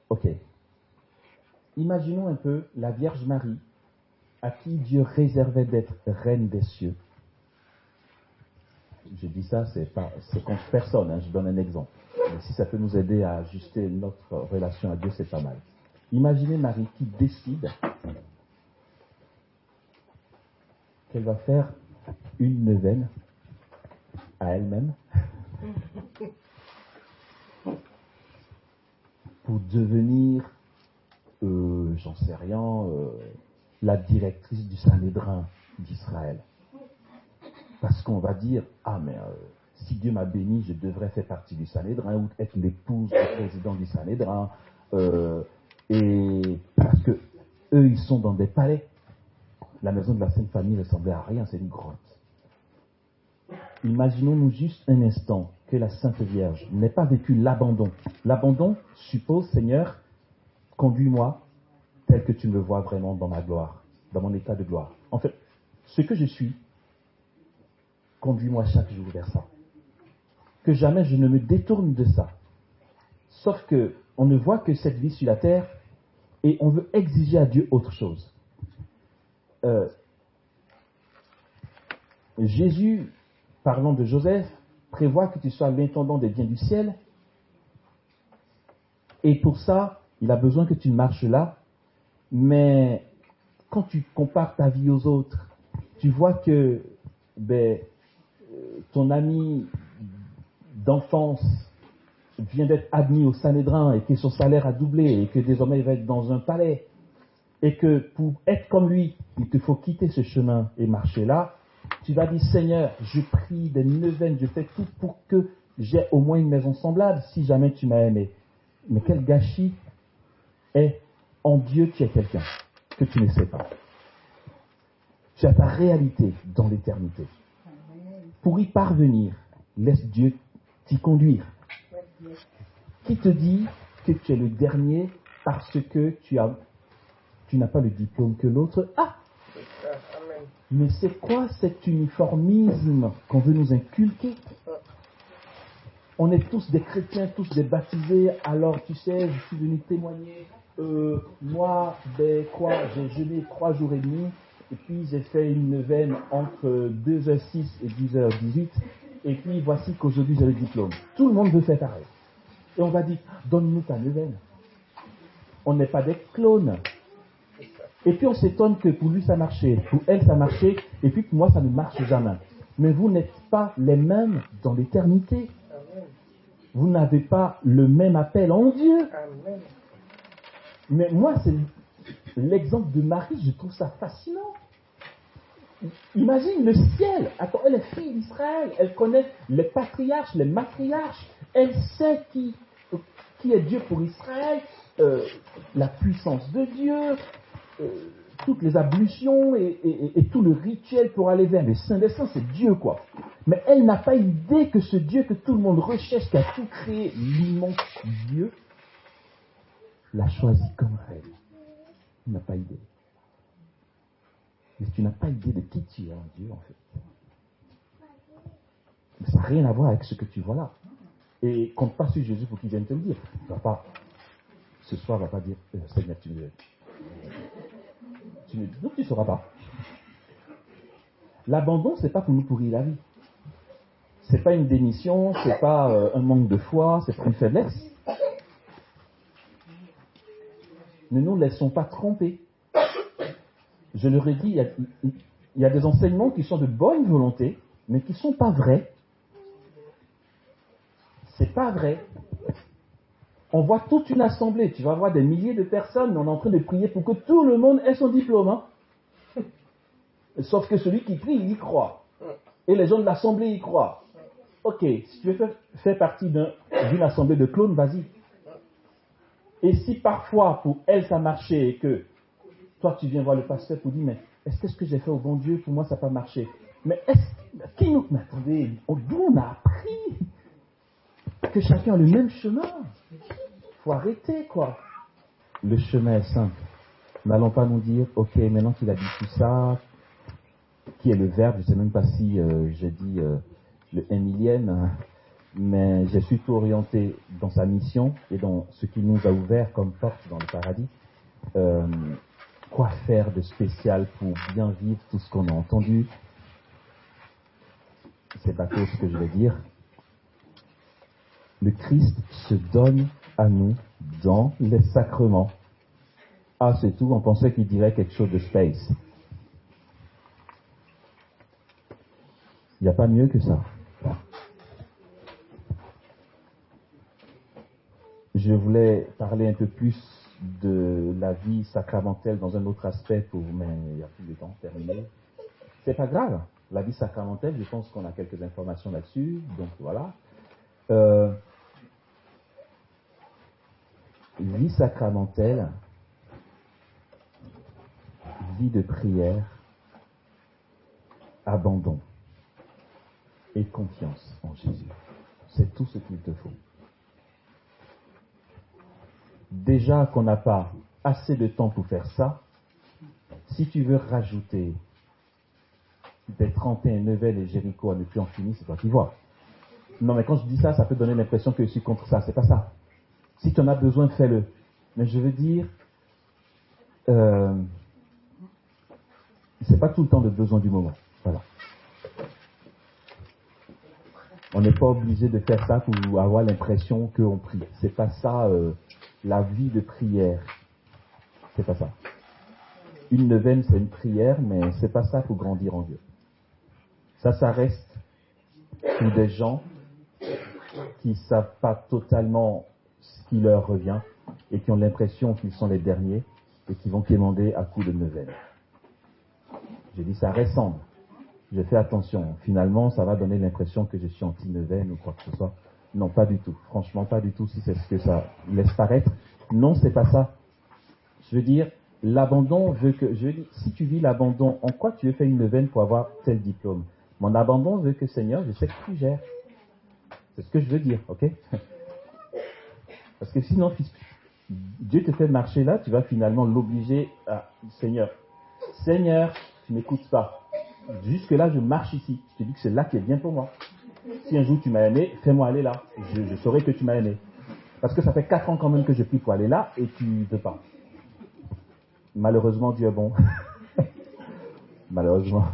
Ok. Imaginons un peu la Vierge Marie, à qui Dieu réservait d'être reine des cieux. Je dis ça, c'est contre personne, hein, je donne un exemple. Mais si ça peut nous aider à ajuster notre relation à Dieu, c'est pas mal. Imaginez Marie qui décide qu'elle va faire une neuvaine à elle-même pour devenir, j'en sais rien, la directrice du Sanhédrin d'Israël. Parce qu'on va dire, mais si Dieu m'a béni, je devrais faire partie du Sanhédrin ou être l'épouse du président du Sanhédrin. Et parce que eux, ils sont dans des palais. La maison de la Sainte Famille ressemblait à rien, c'est une grotte. Imaginons-nous juste un instant que la Sainte Vierge n'ait pas vécu l'abandon. L'abandon suppose, Seigneur, conduis-moi tel que tu me vois vraiment dans ma gloire, dans mon état de gloire. En fait, ce que je suis, conduis-moi chaque jour vers ça. Que jamais je ne me détourne de ça. Sauf que on ne voit que cette vie sur la terre et on veut exiger à Dieu autre chose. Jésus, parlant de Joseph, prévoit que tu sois l'intendant des biens du ciel. Et pour ça, il a besoin que tu marches là. Mais quand tu compares ta vie aux autres, tu vois que ton ami d'enfance vient d'être admis au Sanhédrin et que son salaire a doublé et que désormais il va être dans un palais. Et que pour être comme lui, il te faut quitter ce chemin et marcher là. Tu vas dire, Seigneur, je prie des neuvaines, je fais tout pour que j'ai au moins une maison semblable si jamais tu m'as aimé. Mais quel gâchis est en Dieu tu es quelqu'un que tu ne sais pas. Tu as ta réalité dans l'éternité. Pour y parvenir, laisse Dieu t'y conduire. Qui te dit que tu es le dernier parce que tu n'as pas le diplôme que l'autre a? Mais c'est quoi cet uniformisme qu'on veut nous inculquer? On est tous des chrétiens, tous des baptisés, alors tu sais, je suis venu témoigner, moi, j'ai jeûné 3 jours et demi, et puis j'ai fait une neuvaine entre 2h06 et 10h18, et puis voici qu'aujourd'hui j'ai le diplôme. Tout le monde veut faire pareil. Et on va dire, donne-nous ta neuvaine. On n'est pas des clones. Et puis on s'étonne que pour lui ça marchait, pour elle ça marchait, et puis pour moi ça ne marche jamais. Mais vous n'êtes pas les mêmes dans l'éternité. Vous n'avez pas le même appel en Dieu. Mais moi, c'est l'exemple de Marie, je trouve ça fascinant. Imagine le ciel. Attends, elle est fille d'Israël. Elle connaît les patriarches, les matriarches. Elle sait qui est Dieu pour Israël, la puissance de Dieu, toutes les ablutions et tout le rituel pour aller vers le Saint des Saints, c'est Dieu, quoi. Mais elle n'a pas idée que ce Dieu que tout le monde recherche, qui a tout créé, l'immense Dieu, l'a choisi comme reine. Tu n'as pas idée. Mais tu n'as pas idée de qui tu es en Dieu, en fait. Mais ça n'a rien à voir avec ce que tu vois là. Et compte pas sur Jésus pour qu'il vienne te le dire. Ce soir, va pas dire, Seigneur, tu ne sauras pas. L'abandon, c'est pas pour nous pourrir la vie. C'est pas une démission, c'est pas un manque de foi, c'est pas une faiblesse. Ne nous laissons pas tromper. Je le redis, il y a des enseignements qui sont de bonne volonté, mais qui ne sont pas vrais. C'est pas vrai. On voit toute une assemblée, tu vas voir des milliers de personnes, mais on est en train de prier pour que tout le monde ait son diplôme. Hein? Sauf que celui qui prie, il y croit. Et les gens de l'assemblée y croient. Ok, si tu veux faire partie d'une assemblée de clones, vas-y. Et si parfois, pour elle, ça marchait et que toi, tu viens voir le pasteur pour dire, mais est-ce que ce que j'ai fait au bon Dieu, pour moi, ça n'a pas marché? Mais qui nous... Mais attendez, d'où on a appris que chacun a le même chemin? Il faut arrêter, quoi. Le chemin est simple. N'allons pas nous dire, ok, maintenant qu'il a dit tout ça, qui est le verbe, je ne sais même pas si j'ai dit le 1 millième, mais j'ai surtout orienté dans sa mission et dans ce qu'il nous a ouvert comme porte dans le paradis. Quoi faire de spécial pour bien vivre tout ce qu'on a entendu? C'est bateau ce que je vais dire. Le Christ se donne à nous dans les sacrements. Ah, c'est tout, on pensait qu'il dirait quelque chose de space. Il n'y a pas mieux que ça. Je voulais parler un peu plus de la vie sacramentelle dans un autre aspect, mais il n'y a plus de temps, terminé. C'est pas grave. La vie sacramentelle, je pense qu'on a quelques informations là-dessus, donc voilà. Vie sacramentelle, vie de prière, abandon et confiance en Jésus. C'est tout ce qu'il te faut. Déjà qu'on n'a pas assez de temps pour faire ça, si tu veux rajouter des 31 Neuvel et Jéricho à ne plus en finir, c'est toi qui vois. Non, mais quand je dis ça, ça peut donner l'impression que je suis contre ça. C'est pas ça. Si tu en as besoin, fais-le. Mais je veux dire, c'est pas tout le temps le besoin du moment. Voilà. On n'est pas obligé de faire ça pour avoir l'impression qu'on prie. C'est pas ça, la vie de prière. C'est pas ça. Une neuvaine, c'est une prière, mais c'est pas ça pour grandir en Dieu. Ça reste pour des gens qui savent pas totalement ce qui leur revient et qui ont l'impression qu'ils sont les derniers et qui vont quémander à coups de neuvaine. J'ai dit ça ressemble. J'ai fait attention. Finalement, ça va donner l'impression que je suis anti-neuvaine ou quoi que ce soit. Non, pas du tout. Franchement, pas du tout si c'est ce que ça laisse paraître. Non, c'est pas ça. Je veux dire, l'abandon veut que... si tu vis l'abandon, en quoi tu veux faire une neuvaine pour avoir tel diplôme? Mon abandon veut que, Seigneur, je sais que tu gères. C'est ce que je veux dire, ok? Parce que sinon, Dieu te fait marcher là, tu vas finalement l'obliger à... Seigneur, tu m'écoutes pas. Jusque-là, je marche ici. Je te dis que c'est là qui est bien pour moi. Si un jour tu m'as aimé, fais-moi aller là. Je saurai que tu m'as aimé. Parce que ça fait 4 ans quand même que je prie pour aller là et tu ne veux pas. Malheureusement, Dieu est bon. Malheureusement.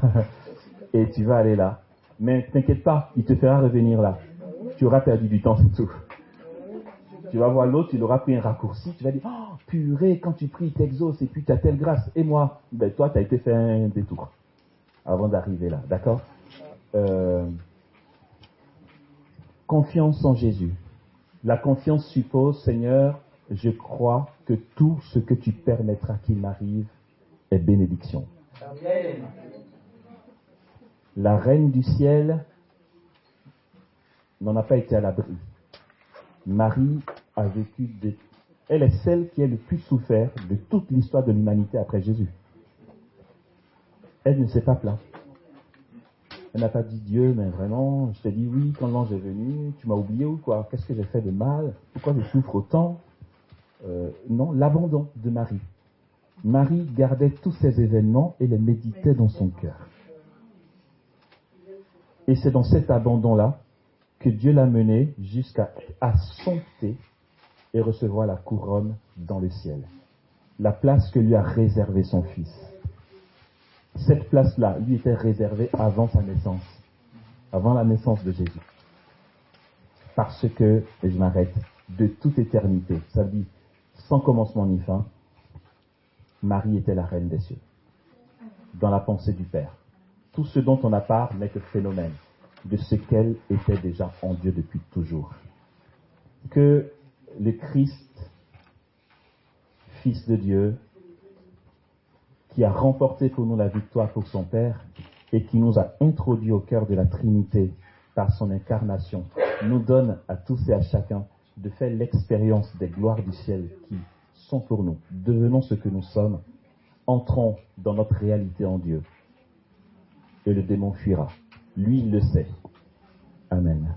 Et tu vas aller là. Mais t'inquiète pas, il te fera revenir là. Tu auras perdu du temps, c'est tout. Tu vas voir l'autre, il aura pris un raccourci. Tu vas dire, oh purée, quand tu pries, t'exauces et puis tu as telle grâce. Et moi, ben toi, tu as été fait un détour avant d'arriver là. D'accord? Confiance en Jésus. La confiance suppose, Seigneur, je crois que tout ce que tu permettras qu'il m'arrive est bénédiction. Amen. La reine du ciel n'en a pas été à l'abri. Marie a vécu elle est celle qui a le plus souffert de toute l'histoire de l'humanité après Jésus. Elle ne s'est pas plainte. Elle n'a pas dit Dieu, mais vraiment, je t'ai dit oui quand l'ange est venu, tu m'as oublié ou quoi? Qu'est-ce que j'ai fait de mal? Pourquoi je souffre autant? Non, l'abandon de Marie. Marie gardait tous ces événements et les méditait dans son cœur. Et c'est dans cet abandon-là que Dieu l'a menée jusqu'à sompter et recevoir la couronne dans le ciel. La place que lui a réservée son fils. Cette place-là lui était réservée avant sa naissance. avant la naissance de Jésus. Parce que, et je m'arrête, de toute éternité, ça dit sans commencement ni fin, Marie était la reine des cieux, dans la pensée du Père. Tout ce dont on a part n'est que phénomène de ce qu'elle était déjà en Dieu depuis toujours. Que le Christ, Fils de Dieu, qui a remporté pour nous la victoire pour son Père et qui nous a introduits au cœur de la Trinité par son incarnation, nous donne à tous et à chacun de faire l'expérience des gloires du ciel qui sont pour nous. Devenons ce que nous sommes, entrons dans notre réalité en Dieu et le démon fuira. Lui, il le sait. Amen.